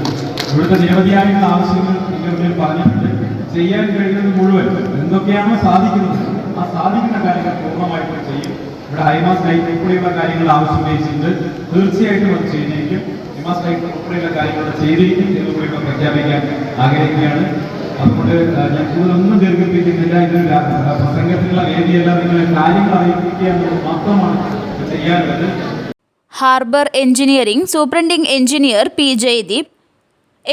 ഇവിടുത്തെ നിരവധിയായ ആവശ്യങ്ങൾ നിങ്ങൾ പറഞ്ഞിട്ടുണ്ട്. ചെയ്യാൻ കഴിയുന്നത് മുഴുവൻ എന്തൊക്കെയാണോ സാധിക്കുന്നത് ആ സാധിക്കുന്ന കാര്യങ്ങൾ പൂർണ്ണമായിട്ടും ചെയ്യും. ഇവിടെ ഹൈമാസ് ലൈറ്റ് ഉൾപ്പെടെയുള്ള കാര്യങ്ങൾ ആവശ്യം ഉന്നയിച്ചിട്ടുണ്ട്. തീർച്ചയായിട്ടും അത് ചെയ്തിരിക്കും. ഹൈമാസ് ലൈറ്റ് ഉൾപ്പെടെയുള്ള കാര്യങ്ങൾ ചെയ്തിരിക്കും എന്നുകൂടി പ്രഖ്യാപിക്കാൻ ആഗ്രഹിക്കുകയാണ്. അതുകൊണ്ട് ഞാൻ കൂടുതലൊന്നും ദീർഘിപ്പിക്കുന്നില്ല. ഇതൊരു പ്രസംഗത്തിനുള്ള വേദിയല്ല, നിങ്ങളെ കാര്യങ്ങൾ അറിയിക്കുക എന്നത് മാത്രമാണ് ചെയ്യാനുള്ളത്. Harbour engineering superintending engineer P Jayadeep,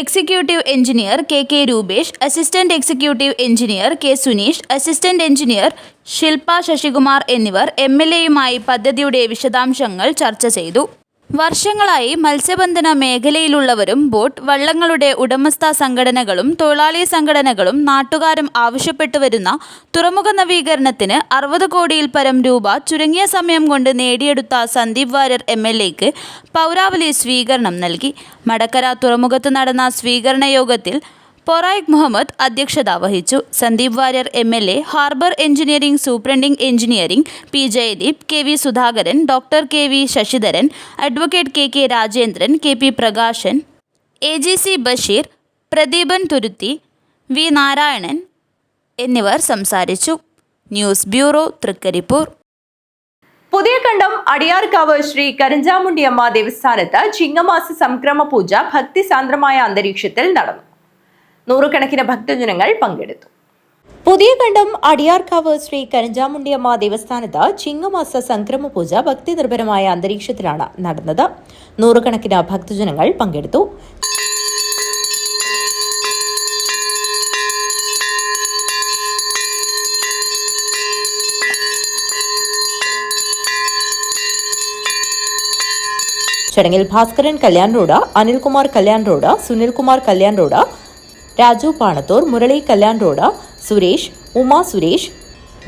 executive engineer K Roopesh, assistant executive engineer K Suneesh, assistant engineer Shilpa Sasikumar എന്നിവർ MLAയുമായി പദ്ധതിയുടെ വിശദാംശങ്ങൾ ചർച്ച ചെയ്തു. വർഷങ്ങളായി മത്സ്യബന്ധന മേഖലയിലുള്ളവരും ബോട്ട് വള്ളങ്ങളുടെ ഉടമസ്ഥ സംഘടനകളും തൊഴിലാളി സംഘടനകളും നാട്ടുകാരും ആവശ്യപ്പെട്ടു വരുന്ന തുറമുഖ നവീകരണത്തിന് 60 കോടിയിൽ പരം രൂപ ചുരുങ്ങിയ സമയം കൊണ്ട് നേടിയെടുത്ത സന്ദീപ് വാര്യർ MLAക്ക് പൗരാവലി സ്വീകരണം നൽകി. മടക്കര തുറമുഖത്ത് നടന്ന സ്വീകരണ യോഗത്തിൽ പൊറായിക് മുഹമ്മദ് അധ്യക്ഷത വഹിച്ചു. Sandeep Warrier MLA, harbour engineering superintending engineering P Jayadeep, KV Sudhakaran, doctor KV Sasidharan, advocate KK Rajendran, KP Prakashan, AGC Basheer, Pradeepan Thuruthi, V Narayanan എന്നിവർ സംസാരിച്ചു. News bureau, Trikaripur. പുതിയ കണ്ടം അടിയാർക്കാവ് ശ്രീ കരിഞ്ചാമുണ്ടിയമ്മ ദേവസ്ഥാനത്ത് ചിങ്ങമാസ സംക്രമ പൂജ ഭക്തിസാന്ദ്രമായ അന്തരീക്ഷത്തിൽ നടന്നു. നൂറുകണക്കിന് ഭക്തജനങ്ങൾ പങ്കെടുത്തു. പുതിയ കണ്ടം അടിയാർക്കാവ് ശ്രീ കരിഞ്ചാമുണ്ടിയമ്മ ദേവസ്ഥാനത്ത് ചിങ്ങമാസ സംക്രമ പൂജ ഭക്തി നിർഭരമായ അന്തരീക്ഷത്തിലാണ് നടന്നത്. നൂറുകണക്കിന് ഭക്തജനങ്ങൾ പങ്കെടുത്തു. ചടങ്ങിൽ Bhaskaran Kalyan road, Anilkumar Kalyan road, Sunilkumar Kalyan road, Raju Panathur, Murali Kalyan road, Suresh, Uma Suresh,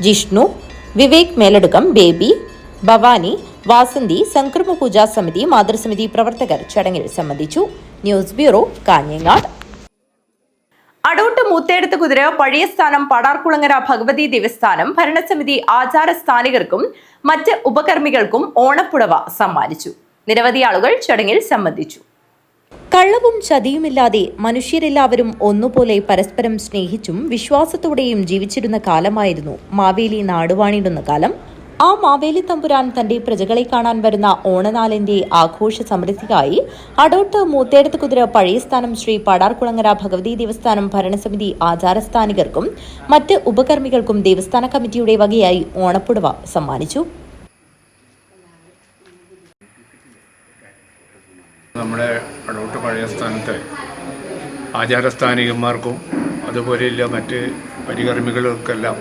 Jishnu, Vivek Meladukkam, Baby, Bhavani, Vasanthi, സംക്രമ പൂജാ സമിതി, മാതൃസമിതി പ്രവർത്തകർ ചടങ്ങിൽ സംബന്ധിച്ചു. News bureau, Kanhangad. അടോട്ട് മൂത്തേടത്ത് കുതിര പഴയ സ്ഥാനം പടാർകുളങ്ങര ഭഗവതി ദേവസ്ഥാനം ഭരണസമിതി ആചാരസ്ഥാനികർക്കും മറ്റ് ഉപകർമ്മികൾക്കും ഓണപ്പുടവ സമ്മാനിച്ചു. നിരവധി ആളുകൾ ചടങ്ങിൽ സംബന്ധിച്ചു. കള്ളവും ചതിയുമില്ലാതെ മനുഷ്യരെല്ലാവരും ഒന്നുപോലെ പരസ്പരം സ്നേഹിച്ചും വിശ്വാസത്തോടെയും ജീവിച്ചിരുന്ന കാലമായിരുന്നു മാവേലി നാടുവാണിടുന്ന കാലം. ആ മാവേലി തമ്പുരാൻ തന്റെ പ്രജകളെ കാണാൻ വരുന്ന ഓണനാളിന്റെ ആഘോഷ സമൃദ്ധിക്കായി അടോട്ട് മൂത്തേടത്ത് കുതിര പഴയസ്ഥാനം ശ്രീ പടാർകുളങ്ങര ഭഗവതി ദേവസ്ഥാനം ഭരണസമിതി ആചാരസ്ഥാനികർക്കും മറ്റ് ഉപകർമ്മികൾക്കും ദേവസ്ഥാന കമ്മിറ്റിയുടെ വകയായി ഓണപ്പുടവ സമ്മാനിച്ചു. നമ്മുടെ അടോട്ട് പഴയ സ്ഥാനത്തെ ആചാരസ്ഥാനികന്മാർക്കും അതുപോലെയുള്ള മറ്റ് പരികർമ്മികൾക്കെല്ലാം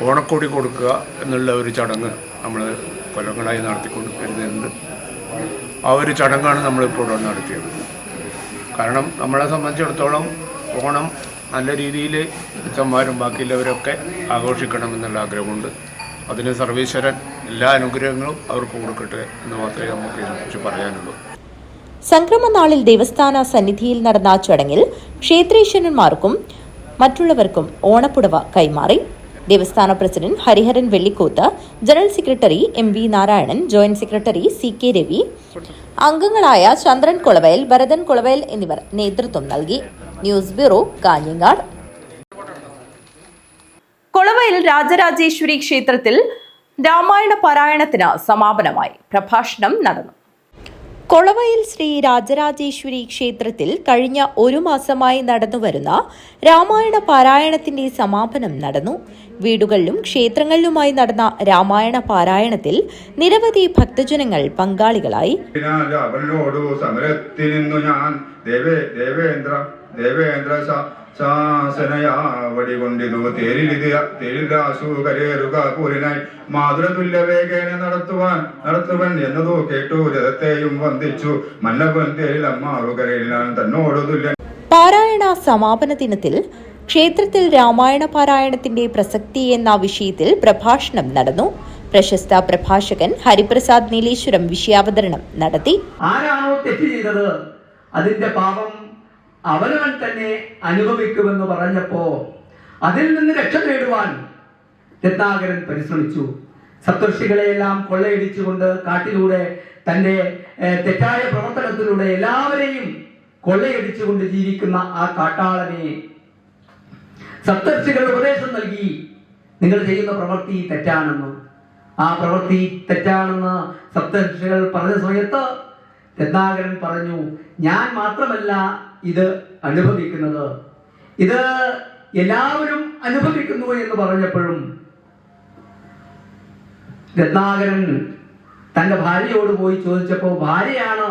ഓണക്കോടി കൊടുക്കുക എന്നുള്ള ഒരു ചടങ്ങ് നമ്മൾ കൊല്ലങ്ങളായി നടത്തിക്കൊണ്ട് വരുന്നുണ്ട്. ആ ഒരു ചടങ്ങാണ് നമ്മളിപ്പോൾ ഇവിടെ നടത്തിയത്. കാരണം നമ്മളെ സംബന്ധിച്ചിടത്തോളം ഓണം നല്ല രീതിയിൽ അച്ഛന്മാരും ബാക്കിയുള്ളവരൊക്കെ ആഘോഷിക്കണമെന്നുള്ള ആഗ്രഹമുണ്ട്. അതിന് സർവേശ്വരൻ എല്ലാ അനുഗ്രഹങ്ങളും അവർക്ക് കൊടുക്കട്ടെ എന്ന് മാത്രമേ നമുക്ക് ഇതിനെക്കുറിച്ച് പറയാനുള്ളൂ. സംക്രമനാളിൽ ദേവസ്ഥാന സന്നിധിയിൽ നടന്ന ചടങ്ങിൽ ക്ഷേത്രീശ്വരന്മാർക്കും മറ്റുള്ളവർക്കും ഓണപ്പുടവ കൈമാറി. ദേവസ്ഥാന president Hariharan Vellikoth, general secretary MV Narayanan, joint secretary CK Ravi, അംഗങ്ങളായ ചന്ദ്രൻ കുളവയൽ, ഭരതൻ കുളവയൽ എന്നിവർ നേതൃത്വം നൽകി. News bureau, Kanhangad. കുളവയൽ രാജരാജേശ്വരി ക്ഷേത്രത്തിൽ രാമായണ പാരായണത്തിന് സമാപനമായി. പ്രഭാഷണം നടന്നു. കൊളവയിൽ ശ്രീ രാജരാജേശ്വരി ക്ഷേത്രത്തിൽ കഴിഞ്ഞ 1 മാസമായി നടന്നുവരുന്ന രാമായണ പാരായണത്തിന്റെ സമാപനം നടന്നു. വീടുകളിലും ക്ഷേത്രങ്ങളിലുമായി നടന്ന രാമായണ പാരായണത്തിൽ നിരവധി ഭക്തജനങ്ങൾ പങ്കാളികളായി. ശാസനയാവടി കൊണ്ടിതു തെരിലാശുകരേറുക കൂരിനായി മാതൃതുല്യവേഗേന നടത്തുവൻ എന്നതു കേട്ടു രഥത്തെയും വന്ദിച്ചു മന്നവൻ തേരിലമ്മാറുകരയിൽ തന്നോടു തുല്യൻ. പാരായണ സമാപന ദിനത്തിൽ ക്ഷേത്രത്തിൽ രാമായണ പാരായണത്തിന്റെ പ്രസക്തി എന്ന വിഷയത്തിൽ പ്രഭാഷണം നടന്നു. പ്രശസ്ത പ്രഭാഷകൻ ഹരിപ്രസാദ് നീലേശ്വരം വിഷയാവതരണം നടത്തി. ആരാണോ തെറ്റ് ചെയ്തത് അതിന്റെ പാപം അവനവൻ തന്നെ അനുഭവിക്കുമെന്ന് പറഞ്ഞപ്പോ അതിൽ നിന്ന് രക്ഷ നേടുവാൻ രത്നാകരൻ പരിശ്രമിച്ചു. സപ്തർഷികളെയെല്ലാം കൊള്ളയടിച്ചുകൊണ്ട് കാട്ടിലൂടെ തന്റെ തെറ്റായ പ്രവർത്തനത്തിലൂടെ എല്ലാവരെയും കൊള്ളയടിച്ചുകൊണ്ട് ജീവിക്കുന്ന ആ കാട്ടാളനെ സപ്തർഷികൾ ഉപദേശം നൽകി, നിങ്ങൾ ചെയ്യുന്ന പ്രവൃത്തി തെറ്റാണെന്ന്. ആ പ്രവൃത്തി തെറ്റാണെന്ന് സപ്തർഷികൾ പറഞ്ഞ സമയത്ത് രത്നാകരൻ പറഞ്ഞു, ഞാൻ മാത്രമല്ല ഇത് അനുഭവിക്കുന്നത്, ഇത് എല്ലാവരും അനുഭവിക്കുന്നു എന്ന് പറഞ്ഞപ്പോഴും രത്നാകരൻ തൻ്റെ ഭാര്യയോട് പോയി ചോദിച്ചപ്പോൾ ഭാര്യയാണ്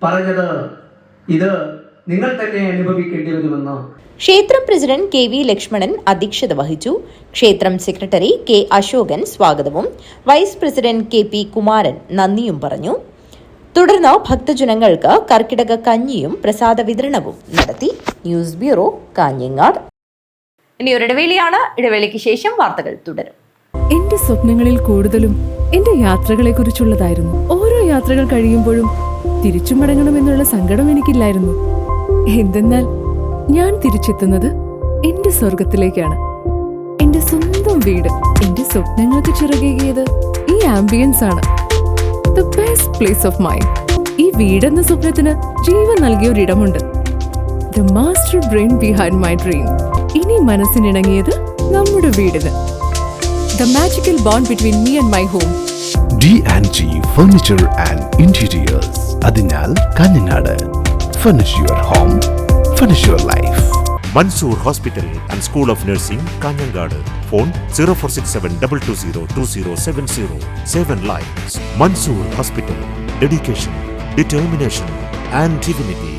പറഞ്ഞത്, ഇത് നിങ്ങൾ തന്നെ അനുഭവിക്കേണ്ടി വരുമെന്ന്. ക്ഷേത്രം പ്രസിഡന്റ് കെ വി ലക്ഷ്മണൻ അധ്യക്ഷത വഹിച്ചു. ക്ഷേത്രം സെക്രട്ടറി കെ അശോകൻ സ്വാഗതവും vice president K P Kumaran നന്ദിയും പറഞ്ഞു. തുടർന്ന് ഭക്തജനങ്ങൾക്ക് കർക്കിടക കഞ്ഞിയും പ്രസാദ വിതരണവും നടത്തി. News bureau, Kanhangad. ഇനി ഒരിടവേളയാണ്. ഇടവേളയ്ക്ക് ശേഷം വാർത്തകൾ തുടരും. എന്റെ സ്വപ്നങ്ങളിൽ കൂടുതലും എന്റെ യാത്രകളെ കുറിച്ചുള്ളതായിരുന്നു. ഓരോ യാത്രകൾ കഴിയുമ്പോഴും തിരിച്ചു മടങ്ങണമെന്നുള്ള സങ്കടം എനിക്കില്ലായിരുന്നു. എന്തെന്നാൽ ഞാൻ തിരിച്ചെത്തുന്നത് എന്റെ സ്വർഗത്തിലേക്കാണ്. എന്റെ സ്വന്തം വീട്. എന്റെ സ്വപ്നങ്ങൾക്ക് ചിറകേകിയത് ഈ ആംബിയൻസ് ആണ്. The best place of mind. ഈ വീടെന്ന സ്വപ്നത്തിന് ജീവൻ നൽകിയ ഒരിടമുണ്ട്. The master brain behind my dream. ഇനി മനസ്സിനിണങ്ങിയത് നമ്മുടെ വീടിന്. The magical bond between me and my home. D&G Furniture and Interiors. Adinal Kanyanadu. Furnish your home, furnish your life. Mansoor Hospital and School of Nursing, Kanyanadu. Phone 0467220270. 7 lives. Mansoor Hospital. Dedication, determination and dignity.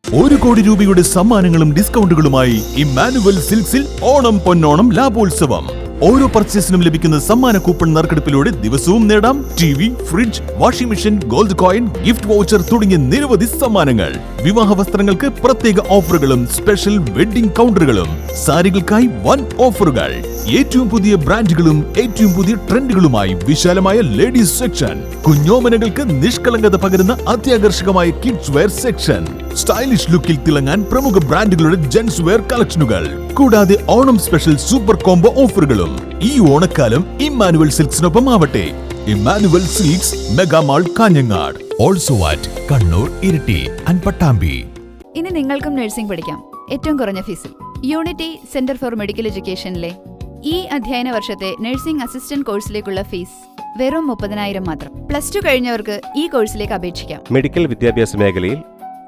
1 കോടി രൂപയുടെ സമ്മാനങ്ങളും ഡിസ്കൗണ്ടുകളുമായി Emmanuel സിൽക്സിൽ Onam പൊന്നോണം ലാഭോത്സവം. ഓരോ പർച്ചേസിനും ലഭിക്കുന്ന സമ്മാന coupon നറുക്കെടുപ്പിലൂടെ ദിവസവും നേടാം TV, fridge, washing machine, gold coin, gift voucher തുടങ്ങിയ നിരവധി സമ്മാനങ്ങൾ. വിവാഹ വസ്ത്രങ്ങൾക്ക് പ്രത്യേക ഓഫറുകളും സ്പെഷ്യൽ വെഡിംഗ് കൗണ്ടറുകളും. സാരികൾക്കായി വൻ ഓഫറുകൾ. ഏറ്റവും പുതിയ ബ്രാൻഡുകളും ഏറ്റവും പുതിയ ട്രെൻഡുകളുമായി വിശാലമായ ലേഡീസ് സെക്ഷൻ. കുഞ്ഞോമനകൾക്ക് നിഷ്കളങ്കത പകരുന്ന അത്യാകർഷകമായ കിഡ്സ് വെയർ സെക്ഷൻ. സ്റ്റൈലിഷ് ലുക്കിൽ തിളങ്ങാൻ പ്രമുഖ ബ്രാൻഡുകളുടെ ജെന്റ്സ് വെയർ കളക്ഷനുകൾ. കൂടാതെ ഓണം സ്പെഷ്യൽ സൂപ്പർ കോംബോ ഓഫറുകളും. ഈ ഓണക്കാലം ഇമ്മാനുവൽ സിൽക്സിനൊപ്പം ആവട്ടെ. Emmanuel silks, mega mall, Kanhangad. Also at Kannur, Iritty and Pattambi. ഇനി നിങ്ങൾക്കും നഴ്സിംഗ് പഠിക്കാം ഏറ്റവും കുറഞ്ഞ ഫീസിൽ. യൂണിറ്റി സെന്റർ ഫോർ മെഡിക്കൽ എഡ്യൂക്കേഷനിലെ ഈ അധ്യയന വർഷത്തെ നഴ്സിംഗ് അസിസ്റ്റന്റ് കോഴ്സിലേക്കുള്ള ഫീസ് വെറും 30,000 മാത്രം. +2 കഴിഞ്ഞവർക്ക് ഈ കോഴ്സിലേക്ക് അപേക്ഷിക്കാം. മെഡിക്കൽ വിദ്യാഭ്യാസ മേഖലയിൽ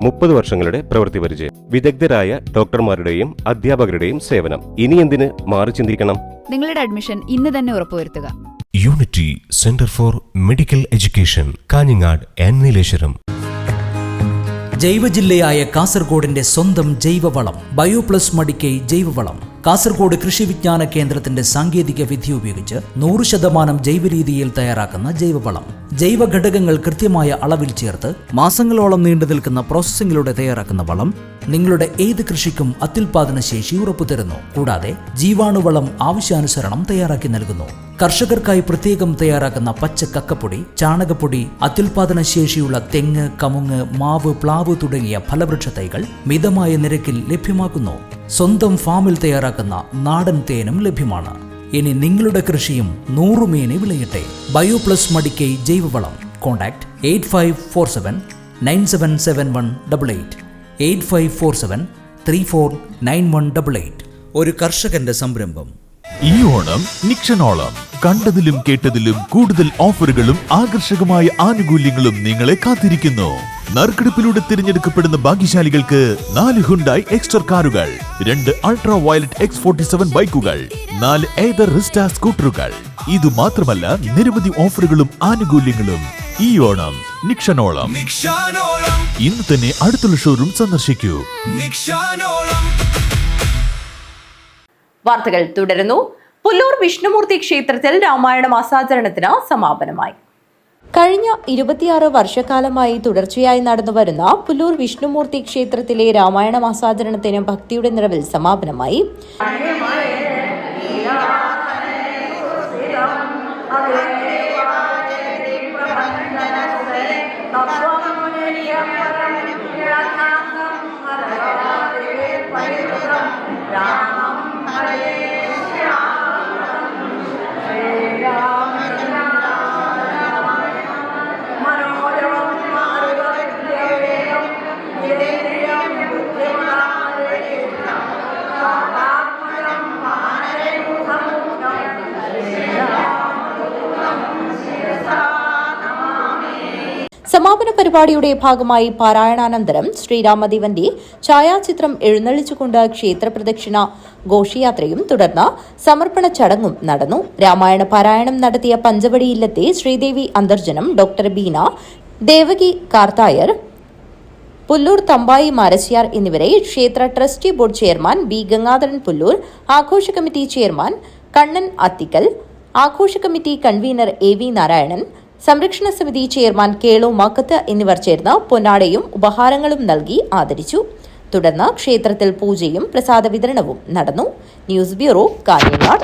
30 വർഷങ്ങളുടെ പ്രവൃത്തി പരിചയം. വിദഗ്ധരായ ഡോക്ടർമാരുടെയും അധ്യാപകരുടെയും സേവനം. ഇനി എന്തിന് മാറി ചിന്തിക്കണം? നിങ്ങളുടെ അഡ്മിഷൻ ഇന്ന് തന്നെ ഉറപ്പുവരുത്തുക. Unity centre for medical education, Kanhangad and Nileshwaram. ജൈവജില്ലയായ കാസർഗോഡിന്റെ സ്വന്തം ജൈവവളം ബയോപ്ലസ് മടിക്കൈ ജൈവവളം. കാസർഗോഡ് കൃഷി വിജ്ഞാന കേന്ദ്രത്തിന്റെ സാങ്കേതിക വിദ്യ ഉപയോഗിച്ച് 100% ജൈവരീതിയിൽ തയ്യാറാക്കുന്ന ജൈവവളം. ജൈവ ഘടകങ്ങൾ കൃത്യമായ അളവിൽ ചേർത്ത് മാസങ്ങളോളം നീണ്ടു നിൽക്കുന്ന പ്രോസസ്സിംഗിലൂടെ തയ്യാറാക്കുന്ന വളം നിങ്ങളുടെ ഏത് കൃഷിക്കും അത്യുൽപാദന ശേഷി ഉറപ്പുതരുന്നു. കൂടാതെ ജീവാണുവളം ആവശ്യാനുസരണം തയ്യാറാക്കി നൽകുന്നു. കർഷകർക്കായി പ്രത്യേകം തയ്യാറാക്കുന്ന പച്ച കക്കപ്പൊടി, ചാണകപ്പൊടി, അത്യുൽപാദന ശേഷിയുള്ള തെങ്ങ്, കമുങ്ങ്, മാവ്, പ്ലാവ് തുടങ്ങിയ ഫലവൃക്ഷ തൈകൾ മിതമായ നിരക്കിൽ ലഭ്യമാക്കുന്നു. സ്വന്തം ഫാമിൽ തയ്യാറാക്കുന്ന നാടൻ തേനും ലഭ്യമാണ്. ഇനി നിങ്ങളുടെ കൃഷിയും 100 മേനി വിളയട്ടെ. ബയോപ്ലസ് മടിക്കൈ ജൈവവളം. കോൺടാക്ട് 8547977188 8547349188. ഒരു കർഷകന്റെ സംരംഭം. ഈ ഓണം നിക്ഷനോളം. കണ്ടതിലും കേട്ടതിലും കൂടുതൽ ഓഫറുകളും ആകർഷകമായ ആനുകൂല്യങ്ങളും നിങ്ങളെ കാത്തിരിക്കുന്നു. നറുക്കെടുപ്പിലൂടെ തിരഞ്ഞെടുക്കപ്പെടുന്ന ഭാഗ്യശാലികൾക്ക് 4 ഹുണ്ടായി എക്സ്റ്റർ കാറുകൾ, 2 അൾട്രാ വയലറ്റ് X47 ബൈക്കുകൾ, 4 ഏതർ റിസ്റ്റ സ്കൂട്ടറുകൾ. ഇതുമാത്രമല്ല നിരവധി ഓഫറുകളും ആനുകൂല്യങ്ങളും. ഈ ഓണം നിക്ഷനോളം. ഇന്ന് തന്നെ അടുത്തുള്ള ഷോറൂം സന്ദർശിക്കൂ. വാർത്തകൾ തുടരുന്നു. പുല്ലൂർ വിഷ്ണുമൂർത്തി ക്ഷേത്രത്തിൽ രാമായണ മാസാചരണത്തിന് സമാപനമായി. കഴിഞ്ഞ 26 വർഷക്കാലമായി തുടർച്ചയായി നടന്നുവരുന്ന പുല്ലൂർ വിഷ്ണുമൂർത്തി ക്ഷേത്രത്തിലെ രാമായണ മാസാചരണത്തിന് ഭക്തിയുടെ നിറവിൽ സമാപനമായി. സമാപന പരിപാടിയുടെ ഭാഗമായി പാരായണാനന്തരം ശ്രീരാമദേവന്റെ ഛായാചിത്രം എഴുന്നള്ളിച്ചുകൊണ്ട് ക്ഷേത്ര പ്രദക്ഷിണ ഘോഷയാത്രയും തുടർന്ന് സമർപ്പണ ചടങ്ങും നടന്നു. രാമായണ പാരായണം നടത്തിയ പഞ്ചവടി ഇല്ലത്തെ ശ്രീദേവി അന്തർജനം ഡോക്ടർ ബീന, ദേവകി കാർത്തായർ, പുല്ലൂർ തമ്പായി മാരശ്യാർ എന്നിവരെ ക്ഷേത്ര trustee board chairman B Gangadharan Pullur, ആഘോഷ കമ്മിറ്റി ചെയർമാൻ കണ്ണൻ അത്തിക്കൽ, ആഘോഷ committee convener A V Narayanan, സംരക്ഷണ സമിതി ചെയർമാൻ കേളു മാക്കത്ത് എന്നിവർ ചേർന്ന് പൊന്നാടയും ഉപഹാരങ്ങളും നൽകി ആദരിച്ചു. തുടർന്ന് ക്ഷേത്രത്തിൽ പൂജയും പ്രസാദ വിതരണവും നടന്നു. News bureau, Kanhangad.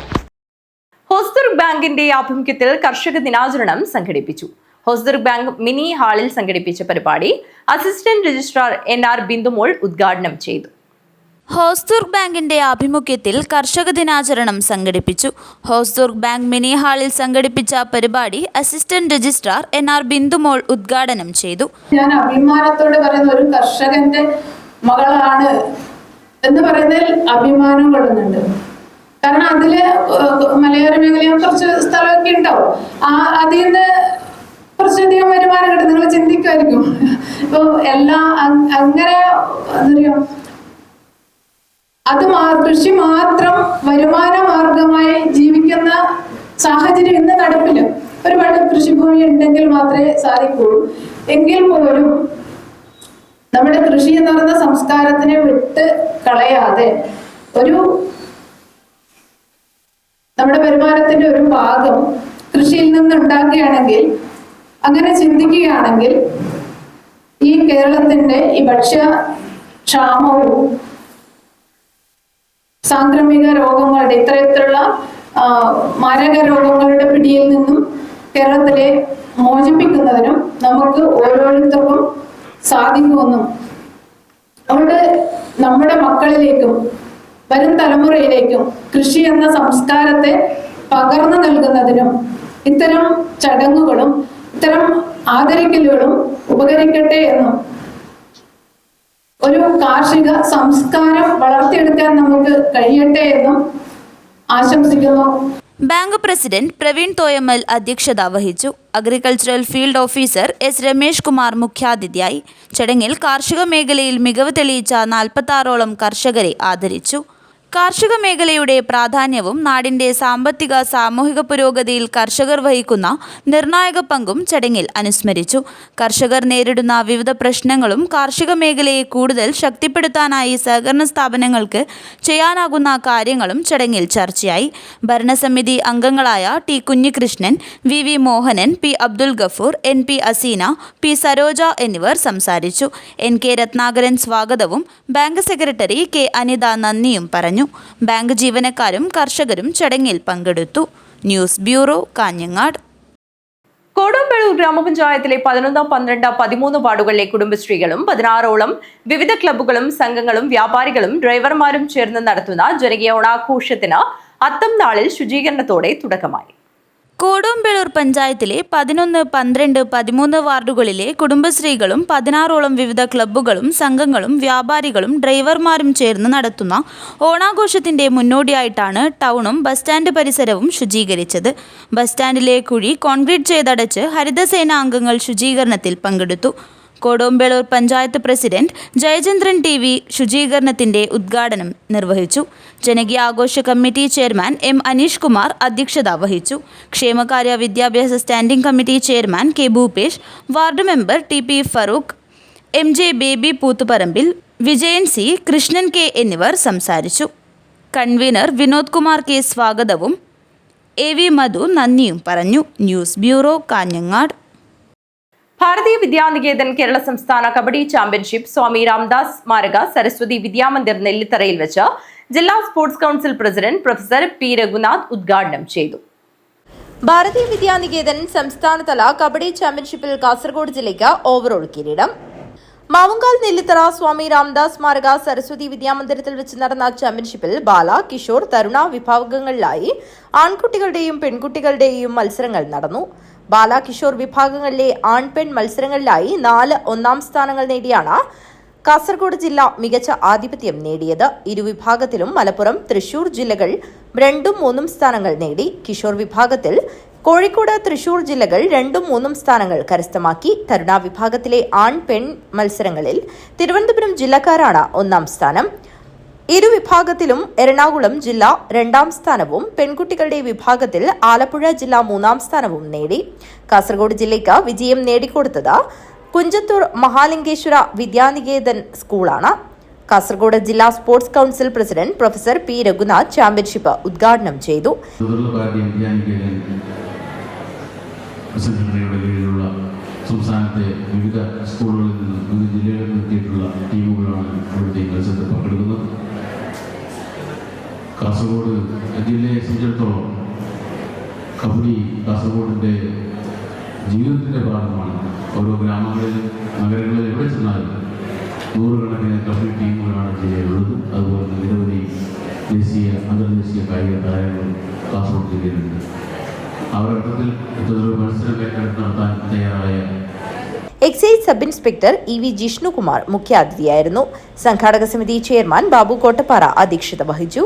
ഹോസ്ദുർഗ് ബാങ്കിന്റെ ആഭിമുഖ്യത്തിൽ കർഷക ദിനാചരണം സംഘടിപ്പിച്ചു. ഹോസ്ദുർഗ് ബാങ്ക് മിനി ഹാളിൽ സംഘടിപ്പിച്ച പരിപാടി അസിസ്റ്റന്റ് രജിസ്ട്രാർ NR ബിന്ദുമോൾ ഉദ്ഘാടനം ചെയ്തു. ഹോസ്ദുർഗ് ബാങ്കിന്റെ ആഭിമുഖ്യത്തിൽ കർഷക ദിനാചരണം സംഘടിപ്പിച്ചു. ഹോസ്ദുർഗ് ബാങ്ക് മിനി ഹാളിൽ സംഘടിപ്പിച്ച പരിപാടി അസിസ്റ്റന്റ് രജിസ്ട്രാർ NR ബിന്ദുമോൾ ഉദ്ഘാടനം ചെയ്തു. ഞാൻ അഭിമാനത്തോടെ പറയുന്ന ഒരു കർഷകന്റെ മകളാണ് എന്ന് പറയുന്നതിൽ അഭിമാനം കൊള്ളുന്നുണ്ട്. കാരണം അതില് മലയോര മേഖലയിൽ കുറച്ച് സ്ഥലമൊക്കെ ഉണ്ടാവും. അതിൽ നിന്ന് കുറച്ചധികം വരുമാനം കിട്ടും. നിങ്ങൾ ചിന്തിക്കുമായിരിക്കും ഇപ്പൊ എല്ലാം അങ്ങനെ എന്താ അത് കൃഷി മാത്രം വരുമാന മാർഗമായി ജീവിക്കുന്ന സാഹചര്യം ഇന്ന് നടപ്പില്ല. ഒരുപാട് കൃഷിഭൂമി ഉണ്ടെങ്കിൽ മാത്രമേ സാധിക്കുള്ളൂ. എങ്കിൽ പോലും നമ്മുടെ കൃഷി എന്ന് പറയുന്ന സംസ്കാരത്തിനെ വിട്ട് കളയാതെ നമ്മുടെ വരുമാനത്തിന്റെ ഒരു ഭാഗം കൃഷിയിൽ നിന്ന് ഉണ്ടാക്കുകയാണെങ്കിൽ, അങ്ങനെ ചിന്തിക്കുകയാണെങ്കിൽ ഈ കേരളത്തിന്റെ ഈ ഭക്ഷ്യക്ഷാമവും സാംക്രമിക രോഗങ്ങളുടെ ഇത്തരത്തിലുള്ള മാരക രോഗങ്ങളുടെ പിടിയിൽ നിന്നും കേരളത്തിലെ മോചിപ്പിക്കുന്നതിനും നമുക്ക് ഓരോരുത്തർക്കും സാധിക്കുമെന്നും അവിടെ നമ്മുടെ മക്കളിലേക്കും വരും തലമുറയിലേക്കും കൃഷി എന്ന സംസ്കാരത്തെ പകർന്നു നൽകുന്നതിനും ഇത്തരം ചടങ്ങുകളും ഇത്തരം ആദരിക്കലുകളും ഉപകരിക്കട്ടെ എന്നും ഒരു കാർഷിക സംസ്കാരം വളർത്തിയെടുക്കാൻ നമുക്ക് കഴിയട്ടെ എന്നും ആശംസിക്കുന്നു. ബാങ്ക് പ്രസിഡന്റ് പ്രവീൺ തോയമൽ അധ്യക്ഷത വഹിച്ചു. Agricultural field officer S Ramesh Kumar മുഖ്യാതിഥിയായി. ചടങ്ങിൽ കാർഷിക മേഖലയിൽ മികവ് തെളിയിച്ച 46ഓളം കർഷകരെ ആദരിച്ചു. കാർഷിക മേഖലയുടെ പ്രാധാന്യവും നാടിന്റെ സാമ്പത്തിക സാമൂഹിക പുരോഗതിയിൽ കർഷകർ വഹിക്കുന്ന നിർണായക പങ്കും ചടങ്ങിൽ അനുസ്മരിച്ചു. കർഷകർ നേരിടുന്ന വിവിധ പ്രശ്നങ്ങളും കാർഷിക മേഖലയെ കൂടുതൽ ശക്തിപ്പെടുത്താനായി സഹകരണ സ്ഥാപനങ്ങൾക്ക് ചെയ്യാനാകുന്ന കാര്യങ്ങളും ചടങ്ങിൽ ചർച്ചയായി. ഭരണസമിതി അംഗങ്ങളായ T Kunhikrishnan, VV Mohanan, P Abdul Gafoor, NP Aseena, P Saroja എന്നിവർ സംസാരിച്ചു. NK രത്നാകരൻ സ്വാഗതവും ബാങ്ക് സെക്രട്ടറി K അനിത നന്ദിയും പറഞ്ഞു. ബാങ്ക് ജീവനക്കാരും കർഷകരും ചടങ്ങിൽ പങ്കെടുത്തു. News bureau, Kanhangad. കൊടുമ്പഴൂർ ഗ്രാമപഞ്ചായത്തിലെ 11, 12, 13 വാർഡുകളിലെ കുടുംബശ്രീകളും 16ഓളം വിവിധ ക്ലബ്ബുകളും സംഘങ്ങളും വ്യാപാരികളും ഡ്രൈവർമാരും ചേർന്ന് നടത്തുന്ന ജനകീയ ഓണാഘോഷത്തിന് അത്തം നാളിൽ ശുചീകരണത്തോടെ തുടക്കമായി. കൊടുമ്പഴൂർ പഞ്ചായത്തിലെ 11, 12, 13 വാർഡുകളിലെ കുടുംബശ്രീകളും 16ഓളം വിവിധ ക്ലബ്ബുകളും സംഘങ്ങളും വ്യാപാരികളും ഡ്രൈവർമാരും ചേർന്ന് നടത്തുന്ന ഓണാഘോഷത്തിന്റെ മുന്നോടിയായിട്ടാണ് ടൗണും ബസ് സ്റ്റാൻഡ് പരിസരവും ശുചീകരിച്ചത്. ബസ് സ്റ്റാൻഡിലെ കുഴി കോൺക്രീറ്റ് ചെയ്തടച്ച് ഹരിതസേന അംഗങ്ങൾ ശുചീകരണത്തിൽ പങ്കെടുത്തു. കൊടുമ്പഴൂർ പഞ്ചായത്ത് പ്രസിഡന്റ് ജയചന്ദ്രൻ TV ശുചീകരണത്തിന്റെ ഉദ്ഘാടനം നിർവഹിച്ചു. ജനകീയ ആഘോഷ committee chairman M Aneesh Kumar അധ്യക്ഷത വഹിച്ചു. ക്ഷേമകാര്യ വിദ്യാഭ്യാസ standing committee chairman K Bhupesh, ward member TP Farooq, MJ Baby Poothuparambil, Vijayan C, Krishnan K എന്നിവർ സംസാരിച്ചു. കൺവീനർ വിനോദ് കുമാർ K സ്വാഗതവും AV മധു നന്ദിയും പറഞ്ഞു. News bureau, Kanhangad. ഭാരതീയ വിദ്യാനികേതൻ കേരള സംസ്ഥാന കബഡി ചാമ്പ്യൻഷിപ്പ് സ്വാമി രാംദാസ് സ്മാരക സരസ്വതി വിദ്യാമന്ദിർ നെല്ലിത്തറയിൽ വെച്ച് ജില്ലാ sports council president professor P Raghunath ഉദ്ഘാടനം ചെയ്തു. ഭാരതീയ വിദ്യാനികേതൻ സംസ്ഥാനതല കബഡി ചാമ്പ്യൻഷിപ്പിൽ കാസർഗോഡ് ജില്ലയ്ക്ക് ഓവറോൾ കിരീടം. മാവുങ്കാൽ നെല്ലിത്തറ സ്വാമി രാംദാസ് സ്മാരക സരസ്വതി വിദ്യാമന്ദിരത്തിൽ വെച്ച് നടന്ന ചാമ്പ്യൻഷിപ്പിൽ ബാല, കിഷോർ, തരുണ വിഭാഗങ്ങളിലായി ആൺകുട്ടികളുടെയും പെൺകുട്ടികളുടെയും മത്സരങ്ങൾ നടന്നു. ബാല, കിഷോർ വിഭാഗങ്ങളിലെ ആൺ പെൺ മത്സരങ്ങളിലായി 4 ഒന്നാം സ്ഥാനങ്ങൾ നേടിയാണ് കാസർഗോഡ് ജില്ല മികച്ച ആധിപത്യം നേടിയത്. ഇരുവിഭാഗത്തിലും മലപ്പുറം, തൃശൂർ ജില്ലകൾ 2ഉം 3ഉം സ്ഥാനങ്ങൾ നേടി. കിഷോർ വിഭാഗത്തിൽ കോഴിക്കോട്, തൃശൂർ ജില്ലകൾ 2ഉം 3ഉം സ്ഥാനങ്ങൾ കരസ്ഥമാക്കി. തരുണ വിഭാഗത്തിലെ ആൺ പെൺ മത്സരങ്ങളിൽ തിരുവനന്തപുരം ജില്ലക്കാരാണ് 1ാം സ്ഥാനം. ഇരു വിഭാഗത്തിലും എറണാകുളം ജില്ല 2ാം സ്ഥാനവും പെൺകുട്ടികളുടെ വിഭാഗത്തിൽ ആലപ്പുഴ ജില്ല 3ാം സ്ഥാനവും നേടി. കാസർഗോഡ് ജില്ലയ്ക്ക് വിജയം നേടിക്കൊടുത്തത് കുഞ്ചത്തൂർ മഹാലിംഗേശ്വര വിദ്യാനികേതൻ സ്കൂളാണ്. കാസർഗോഡ് ജില്ലാ sports council president professor P Raghunath championship ഉദ്ഘാടനം ചെയ്തു. സംസ്ഥാനത്തെ വിവിധ സ്കൂളുകളിൽ നിന്നും വിവിധ ജില്ലകളിൽ എത്തിയിട്ടുള്ള ടീമുകളാണ് ഇവിടുത്തെ മത്സരത്തിൽ പങ്കെടുക്കുന്നത്. കാസർഗോഡ് ജില്ലയെ സംബന്ധിച്ചിടത്തോളം കബഡി കാസർഗോഡിൻ്റെ ജീവിതത്തിൻ്റെ ഭാഗമാണ്. ഓരോ ഗ്രാമങ്ങളിലും നഗരങ്ങളിലും എവിടെ ചെന്നാലും നൂറുകണക്കിന് കബഡി ടീമുകളാണ് ജില്ലയിലുള്ളത്. അതുപോലെ നിരവധി ദേശീയ അന്തർദേശീയ കായിക താരങ്ങൾ കാസർഗോഡ് ജില്ലയിലുണ്ട്. അവരർത്ഥത്തിൽ ഇത്തരത്തിലൊരു മത്സരം നടത്താൻ തയ്യാറായ excise sub inspector E V Jishnukumar മുഖ്യാതിഥിയായിരുന്നു. സംഘാടക സമിതി ചെയർമാൻ ബാബു കോട്ടപ്പാറ അധ്യക്ഷത വഹിച്ചു.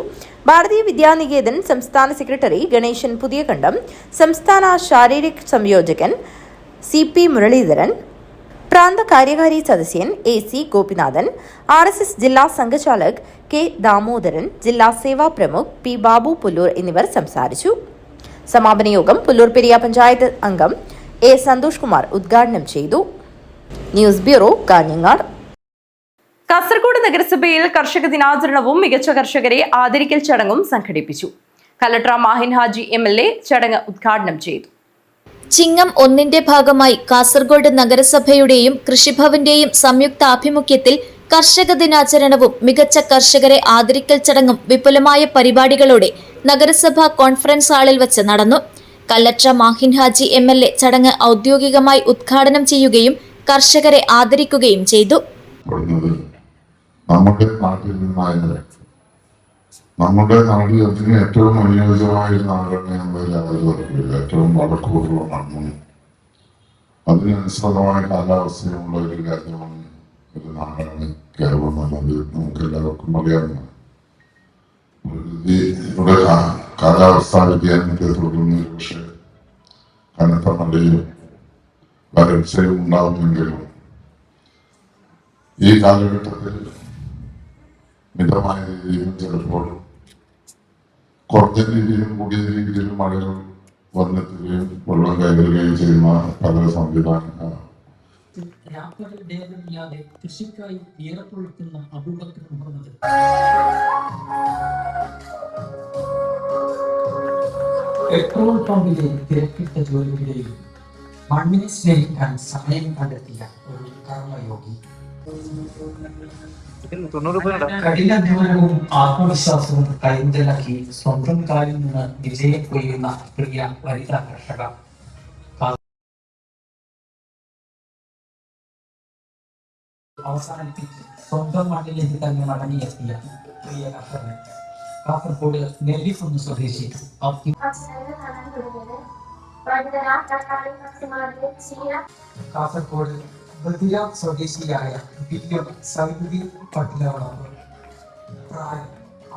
ഭാരതീയ വിദ്യാനികേതൻ സംസ്ഥാന സെക്രട്ടറി ഗണേശൻ പുതിയകണ്ഠം, സംസ്ഥാന ശാരീരിക് സംയോജകൻ CP മുരളീധരൻ, പ്രാന്ത കാര്യകാരി സദസ്യൻ AC ഗോപിനാഥൻ, RSS ജില്ലാ സംഘചാലക് K ദാമോദരൻ, ജില്ലാ സേവാ പ്രമുഖ് P ബാബു പുല്ലൂർ എന്നിവർ സംസാരിച്ചു. സമാപന യോഗം പുല്ലൂർ പെരിയ പഞ്ചായത്ത് അംഗം A സന്തോഷ് കുമാർ ഉദ്ഘാടനം ചെയ്തു. News bureau, Kanhangad. കാസർഗോഡ് നഗരസഭയിൽ കർഷക ദിനാചരണവും മികച്ച കർഷകരെ ആദരിക്കൽ ചടങ്ങും സംഘടിപ്പിച്ചു. കലക്ടർ മാഹിൻ ഹാജി MLA ചടങ്ങ് ഉദ്ഘാടനം ചെയ്തു. ചിങ്ങം 1ന്റെ ഭാഗമായി കാസർഗോഡ് നഗരസഭയുടെയും കൃഷിഭവന്റെയും സംയുക്ത ആഭിമുഖ്യത്തിൽ കർഷക ദിനാചരണവും മികച്ച കർഷകരെ ആദരിക്കൽ ചടങ്ങും വിപുലമായ പരിപാടികളോടെ നഗരസഭാ കോൺഫറൻസ് ഹാളിൽ വെച്ച് നടന്നു. കലക്ടർ മാഹിൻ ഹാജി MLA ചടങ്ങ് ഔദ്യോഗികമായി ഉദ്ഘാടനം ചെയ്യുകയും കർഷകരെ ആദരിക്കുകയും ചെയ്തു. നമ്മുടെ നാട്ടിൽ നിന്നായത് നമ്മുടെ നാട്ടിൽ അതിന് ഏറ്റവും അനുയോജ്യമായ നാടാണ് ഏറ്റവും വളക്കൂറുള്ള മണ്ണും അതിനനുസൃതമായ കാലാവസ്ഥയുള്ള ഒരു രാജ്യമാണ്, ഒരു നാടാണ് കേരളം എന്നത് നമുക്ക് എല്ലാവർക്കും അറിയാവുന്നതാണ്. പ്രകൃതിയുടെ കാലാവസ്ഥാ വ്യതിയാനത്തെ തുടർന്ന് പക്ഷേ കനത്ത മഴയും വരൾച്ചയും ഉണ്ടാകുമെങ്കിലും ഈ കാലഘട്ടത്തിൽ മിതമായ രീതിയിലും ചിലപ്പോൾ കുറഞ്ഞ രീതിയിലും കൂടിയ രീതിയിലും മഴകൾ വന്നെത്തുകയും വെള്ളം കയറുകയും ചെയ്യുന്ന പല സംവിധാനങ്ങൾ കൃഷിക്കായി തീരപ്പൊഴുക്കുന്ന അബൂബക്കർ മുഹമ്മദ് പെട്രോൾ പമ്പിലെ തിരക്കിട്ട ജോലിയിലെയും മണ്ണിനെ സ്നേഹിക്കാൻ സമയം കണ്ടെത്തിയ ഒരു കർമ്മയോഗി. കഠിനാധ്വാനവും ആത്മവിശ്വാസവും കൈമുതലാക്കി സ്വന്തം കാലിൽ നിന്ന് വിജയം കൊയ്യുന്ന പ്രിയ വനിതാ കർഷക. അവസാനിപ്പിച്ച് സ്വന്തം മണ്ണിലേക്ക് തന്നെ മടങ്ങിയെത്തിയ പ്രിയ കർഷകൻ കാസർഗോഡ് നെല്ലിക്കുന്ന് സ്വദേശി കാസർഗോഡ് ബദിര സ്വദേശിയായ വില്യം സൈദുദ്ദീൻ പട്ടിലവളവ്, പ്രായം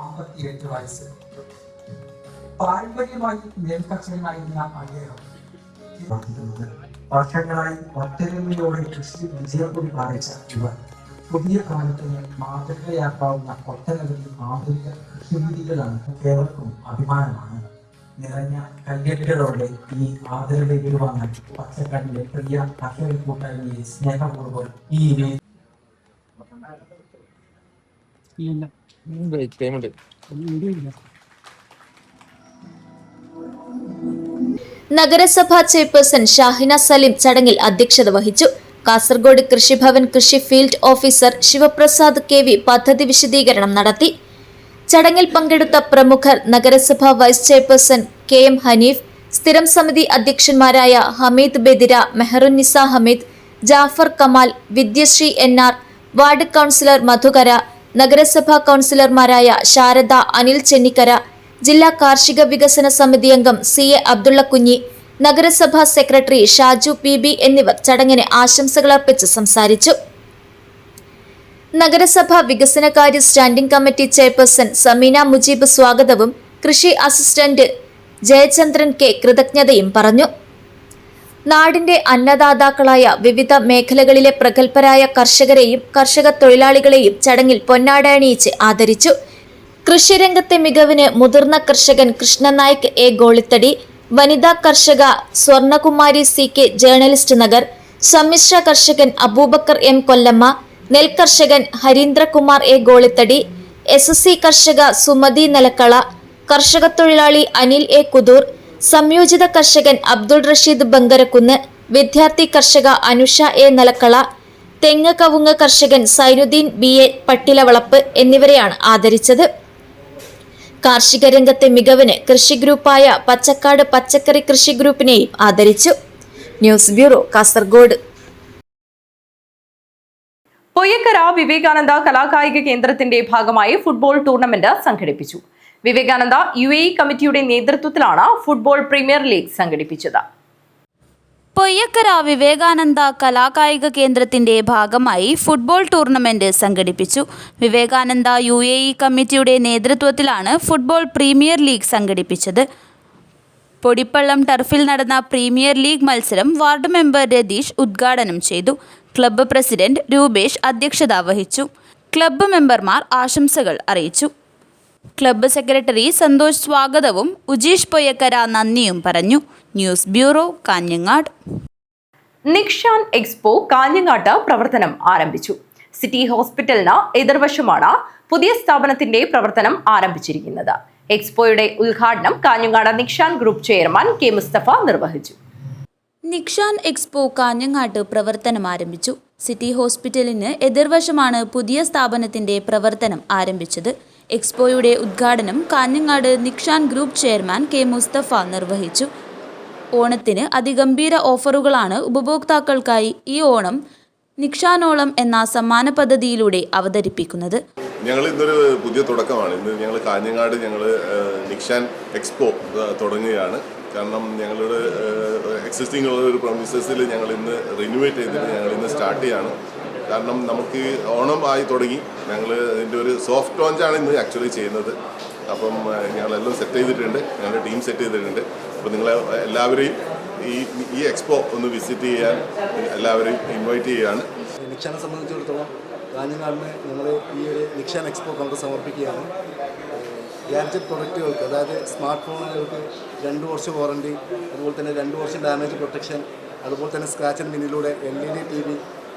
58 വയസ്സ്. പാരമ്പര്യമായി നെൽകർഷകനായിരുന്ന അദ്ദേഹം വർഷങ്ങളായി ഒത്തൊരുമയോടെ കൃഷി വിജയക്കൊടി പാലിച്ച ഇവർ പുതിയ കാലത്തിന് മാതൃകയാക്കാവുന്ന ഒട്ടനവധി ആധുനിക കൃഷിരീതികളാണ് ഏവർക്കും അഭിമാനമാണ്. നിറഞ്ഞ കയ്യടികളോടെ ഈ ആദരവ് ഏറ്റുവാങ്ങാൻ പച്ചക്കറിയിലെ പ്രിയ കർഷക കൂട്ടായ്മയെ സ്നേഹപൂർവ്വം ഈ നഗരസഭാ ചെയർപേഴ്സൺ ഷാഹിന സലീം ചടങ്ങിൽ അധ്യക്ഷത വഹിച്ചു. കാസർഗോഡ് കൃഷിഭവൻ കൃഷി ഫീൽഡ് ഓഫീസർ ശിവപ്രസാദ് KV പദ്ധതി വിശദീകരണം നടത്തി. ചടങ്ങിൽ പങ്കെടുത്ത പ്രമുഖർ നഗരസഭാ വൈസ് ചെയർപേഴ്സൺ KM ഹനീഫ്, സ്ഥിരം സമിതി അധ്യക്ഷന്മാരായ Hameed Bedira, Meharunnisa Hameed, Jafar Kamal, Vidyasree NR, ward councillor Madhukara, നഗരസഭാ കൌൺസിലർമാരായ ശാരദ, അനിൽ ചെന്നിക്കര, ജില്ലാ കാർഷിക വികസന സമിതി അംഗം CA അബ്ദുള്ളക്കുഞ്ഞി, നഗരസഭാ സെക്രട്ടറി ഷാജു PB എന്നിവർ ചടങ്ങിന് ആശംസകൾ അർപ്പിച്ച് സംസാരിച്ചു. നഗരസഭാ വികസനകാര്യ standing committee chairperson Sameena Mujeeb സ്വാഗതവും കൃഷി അസിസ്റ്റന്റ് ജയചന്ദ്രൻ കെ കൃതജ്ഞതയും പറഞ്ഞു. നാടിന്റെ അന്നദാതാക്കളായ വിവിധ മേഖലകളിലെ പ്രഗത്ഭരായ കർഷകരെയും കർഷക തൊഴിലാളികളെയും ചടങ്ങിൽ പൊന്നാട അണിയിച്ച് ആദരിച്ചു. കൃഷിരംഗത്തെ മികവിന് മുതിർന്ന കർഷകൻ കൃഷ്ണനായിക് എ ഗോളിത്തടി, വനിതാ കർഷക Swarnakumari C K journalist Nagar, സമ്മിശ്ര കർഷകൻ അബൂബക്കർ എം കൊല്ലമ്മ, നെൽകർഷകൻ ഹരീന്ദ്രകുമാർ എ ഗോളിത്തടി, SSC കർഷക സുമതി നിലക്കള, കർഷക തൊഴിലാളി അനിൽ എ കുതൂർ, സംയോജിത കർഷകൻ അബ്ദുൾ റഷീദ് ബങ്കരക്കുന്ന്, വിദ്യാർത്ഥി കർഷക അനുഷ എ നിലക്കള, തെങ്ങ് കവുങ്ങ് കർഷകൻ സൈനുദ്ദീൻ BA പട്ടിലവളപ്പ് എന്നിവരെയാണ് ആദരിച്ചത്. കാർഷിക രംഗത്തെ മികവിന് കൃഷി ഗ്രൂപ്പായ പച്ചക്കാട് പച്ചക്കറി കൃഷി ഗ്രൂപ്പിനെയും ആദരിച്ചു. News bureau, Kasaragod. പൊയ്യക്കര വിവേകാനന്ദ കലാകായിക കേന്ദ്രത്തിന്റെ ഭാഗമായി ഫുട്ബോൾ ടൂർണമെന്റ് സംഘടിപ്പിച്ചു. വിവേകാനന്ദ UAE കമ്മിറ്റിയുടെ നേതൃത്വത്തിലാണ് ഫുട്ബോൾ പ്രീമിയർ ലീഗ് സംഘടിപ്പിച്ചത്. പൊയ്യക്കര വിവേകാനന്ദ കലാകായിക കേന്ദ്രത്തിന്റെ ഭാഗമായി ഫുട്ബോൾ ടൂർണമെന്റ് സംഘടിപ്പിച്ചു. വിവേകാനന്ദ UAE കമ്മിറ്റിയുടെ നേതൃത്വത്തിലാണ് ഫുട്ബോൾ പ്രീമിയർ ലീഗ് സംഘടിപ്പിച്ചത്. പൊടിപ്പള്ളം ടർഫിൽ നടന്ന പ്രീമിയർ ലീഗ് മത്സരം വാർഡ് മെമ്പർ രതീഷ് ഉദ്ഘാടനം ചെയ്തു. ക്ലബ്ബ് പ്രസിഡന്റ് രൂപേഷ് അധ്യക്ഷത വഹിച്ചു. ക്ലബ്ബ് മെമ്പർമാർ ആശംസകൾ അറിയിച്ചു. ക്ലബ്ബ് സെക്രട്ടറി സന്തോഷ് സ്വാഗതവും ഉജീഷ് പൊയ്യക്കര നന്ദിയും പറഞ്ഞു. News bureau, Kanhangad. Nikshan expo കാഞ്ഞങ്ങാട്ട് പ്രവർത്തനം ആരംഭിച്ചു. സിറ്റി ഹോസ്പിറ്റലിന് എതിർവശമാണ് പുതിയ സ്ഥാപനത്തിന്റെ പ്രവർത്തനം ആരംഭിച്ചിരിക്കുന്നത്. എക്സ്പോയുടെ ഉദ്ഘാടനം Kanhangad Nikshan group chairman K Mustafa നിർവഹിച്ചു. നിക്ഷാൻ എക്സ്പോ കാഞ്ഞങ്ങാട്ട് പ്രവർത്തനം ആരംഭിച്ചു. സിറ്റി ഹോസ്പിറ്റലിന് എതിർവശമാണ് പുതിയ സ്ഥാപനത്തിന്റെ പ്രവർത്തനം ആരംഭിച്ചത്. എക്സ്പോയുടെ ഉദ്ഘാടനം Kanhangad Nikshan group chairman K Mustafa നിർവഹിച്ചു. ഓണത്തിന് അതിഗംഭീര ഓഫറുകളാണ് ഉപഭോക്താക്കൾക്കായി ഈ ഓണം നിക്ഷാനോളം എന്ന സമ്മാന പദ്ധതിയിലൂടെ അവതരിപ്പിക്കുന്നത്. ഞങ്ങൾ ഇന്നൊരു പുതിയ തുടക്കമാണ്. ഇന്ന് ഞങ്ങൾ കാഞ്ഞങ്ങാട് നിക്ഷാൻ എക്സ്പോ തുടങ്ങുകയാണ്. കാരണം ഞങ്ങളുടെ എക്സിസ്റ്റിംഗ് ഉള്ള ഒരു പ്രൊമിസസിൽ ഞങ്ങൾ ഇന്ന് റിന്യൂവേറ്റ് ചെയ്തിട്ട് ഞങ്ങൾ ഇന്ന് സ്റ്റാർട്ട് ചെയ്യാണ്. കാരണം നമുക്ക് ഓണം ആയി തുടങ്ങി. ഞങ്ങൾ ഇതിൻ്റെ ഒരു സോഫ്റ്റ് ലോഞ്ചാണ് ഇന്ന് ആക്ച്വലി ചെയ്യുന്നത്. അപ്പം ഞങ്ങളെല്ലാം സെറ്റ് ചെയ്തിട്ടുണ്ട്, ഞങ്ങളുടെ ടീം സെറ്റ് ചെയ്തിട്ടുണ്ട്. അപ്പോൾ നിങ്ങളെ എല്ലാവരെയും ഈ എക്സ്പോ ഒന്ന് വിസിറ്റ് ചെയ്യാൻ എല്ലാവരെയും ഇൻവൈറ്റ് ചെയ്യുകയാണ്. നിക്ഷാനെ സംബന്ധിച്ചിടത്തോളം കാഞ്ഞങ്ങാടിന് ഞങ്ങൾ ഈ ഒരു നിക്ഷാൻ എക്സ്പോ കൗണ്ടർ സമർപ്പിക്കുകയാണ്. ഗാഡ്ജറ്റ് പ്രൊഡക്റ്റുകൾക്ക്, അതായത് സ്മാർട്ട് ഫോണുകൾക്ക് 2 വർഷം വാറണ്ടി, അതുപോലെ തന്നെ 2 വർഷം ഡാമേജ് പ്രൊട്ടക്ഷൻ, അതുപോലെ തന്നെ സ്ക്രാച്ച് ആൻഡ് വിന്നിലൂടെ LED TV,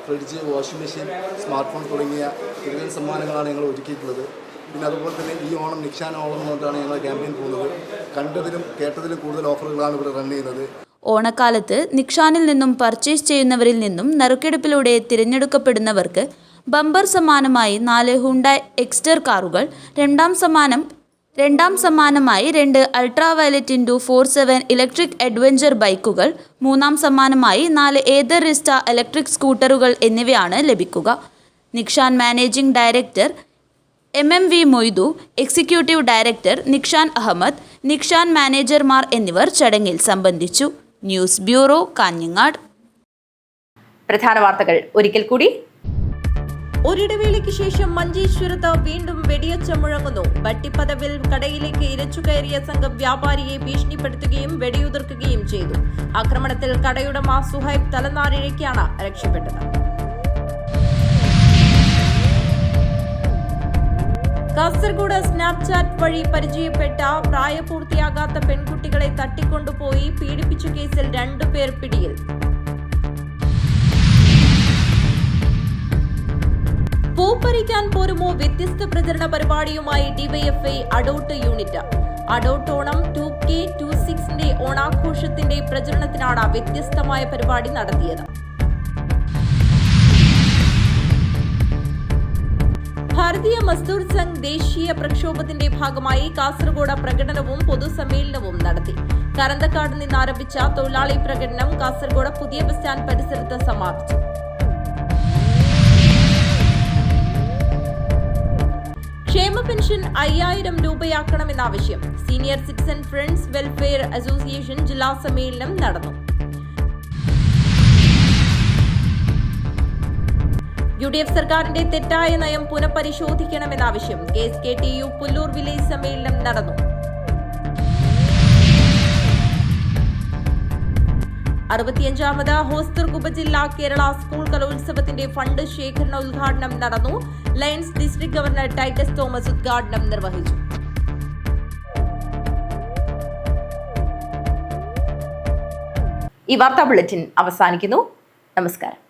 fridge, washing machine, smart phone തുടങ്ങിയ കിടിലൻ സമ്മാനങ്ങളാണ് ഞങ്ങൾ ഒരുക്കിയിട്ടുള്ളത്. പിന്നെ അതുപോലെ തന്നെ ഈ ഓണം നിക്ഷാൻ ഓണം എന്നിട്ടാണ് ഞങ്ങൾ ക്യാമ്പയിൻ പോകുന്നത്. കണ്ടതിലും കേട്ടതിലും കൂടുതൽ ഓഫറുകളാണ് ഇവിടെ റൺ ചെയ്യുന്നത്. ഓണക്കാലത്ത് നിക്ഷാനിൽ നിന്നും പർച്ചേസ് ചെയ്യുന്നവരിൽ നിന്നും നറുക്കെടുപ്പിലൂടെ തിരഞ്ഞെടുക്കപ്പെടുന്നവർക്ക് ബമ്പർ സമ്മാനമായി 4 ഹുണ്ടായ് എക്സ്റ്റർ കാറുകൾ, രണ്ടാം സമ്മാനമായി 2 അൾട്രാ വയലറ്റ് *47 ഇലക്ട്രിക് അഡ്വഞ്ചർ ബൈക്കുകൾ, 3-ാം സമ്മാനമായി 4 ഏതർ റിസ്റ്റ ഇലക്ട്രിക് സ്കൂട്ടറുകൾ എന്നിവയാണ് ലഭിക്കുക. Nikshan managing director MMV Moidu, executive director Nikshan Ahmed, Nikshan മാനേജർമാർ എന്നിവർ ചടങ്ങിൽ സംബന്ധിച്ചു. News bureau, Kanhangad. പ്രധാന വാർത്തകൾ ഒരിക്കൽ കൂടി. ഒരിടവേളയ്ക്ക് ശേഷം മഞ്ചേശ്വരത്ത് വീണ്ടും വെടിയൊച്ച മുഴങ്ങുന്നു. വട്ടിപ്പതവിൽ കടയിലേക്ക് ഇരച്ചുകയറിയ സംഘം വ്യാപാരിയെ ഭീഷണിപ്പെടുത്തുകയും വെടിയുതിർക്കുകയും ചെയ്തു. ആക്രമണത്തിൽ കടയുടമ സുഹൈബ് തലനാരിഴയ്ക്കാണ് രക്ഷപ്പെട്ടത്. കാസർഗോഡ് സ്നാപ്ചാറ്റ് വഴി പരിചയപ്പെട്ട പ്രായപൂർത്തിയാകാത്ത പെൺകുട്ടികളെ തട്ടിക്കൊണ്ടുപോയി പീഡിപ്പിച്ച കേസിൽ 2 പേർ പിടിയിൽ. പൂപ്പറിക്കാൻ പോരുമോ വ്യത്യസ്ത പ്രചരണ പരിപാടിയുമായി ഡിവൈഎഫ്ഐ അഡോട്ട് യൂണിറ്റ്. അഡോട്ട് ഓണം 2K26ന്റെ ഓണാഘോഷത്തിന്റെ പ്രചരണത്തിനാണ് വ്യത്യസ്തമായ പരിപാടി നടത്തിയത്. ഭാരതീയ മസ്ദൂർ സംഘ് ദേശീയ പ്രക്ഷോഭത്തിന്റെ ഭാഗമായി കാസർഗോഡ് പ്രകടനവും പൊതുസമ്മേളനവും നടത്തി. കരന്തക്കാട് നിന്ന് ആരംഭിച്ച തൊഴിലാളി പ്രകടനം കാസർഗോഡ് പുതിയ ബസ് സ്റ്റാൻഡ് പരിസരത്ത് സമാപിച്ചു. ക്ഷേമ പെൻഷൻ 5000 രൂപയാക്കണമെന്നാവശ്യം. Senior citizen friends welfare association ജില്ലാ സമ്മേളനം നടന്നു. UDF സർക്കാരിന്റെ തെറ്റായ നയം പുനഃപരിശോധിക്കണമെന്നാവശ്യം. KSKTU പുല്ലൂർ വില്ലേജ് സമ്മേളനം നടന്നു. 65ാമത് ഹോസ്ദുർഗ് ഉപജില്ലാ കേരള സ്കൂൾ കലോത്സവത്തിന്റെ ഫണ്ട് ശേഖരണ ഉദ്ഘാടനം നടന്നു. Lions district governor Titus Thomas ഉദ്ഘാടനം നിർവഹിച്ചു. ഈ വാർത്താ ബുള്ളറ്റിൻ അവസാനിക്കുന്നു. നമസ്കാരം.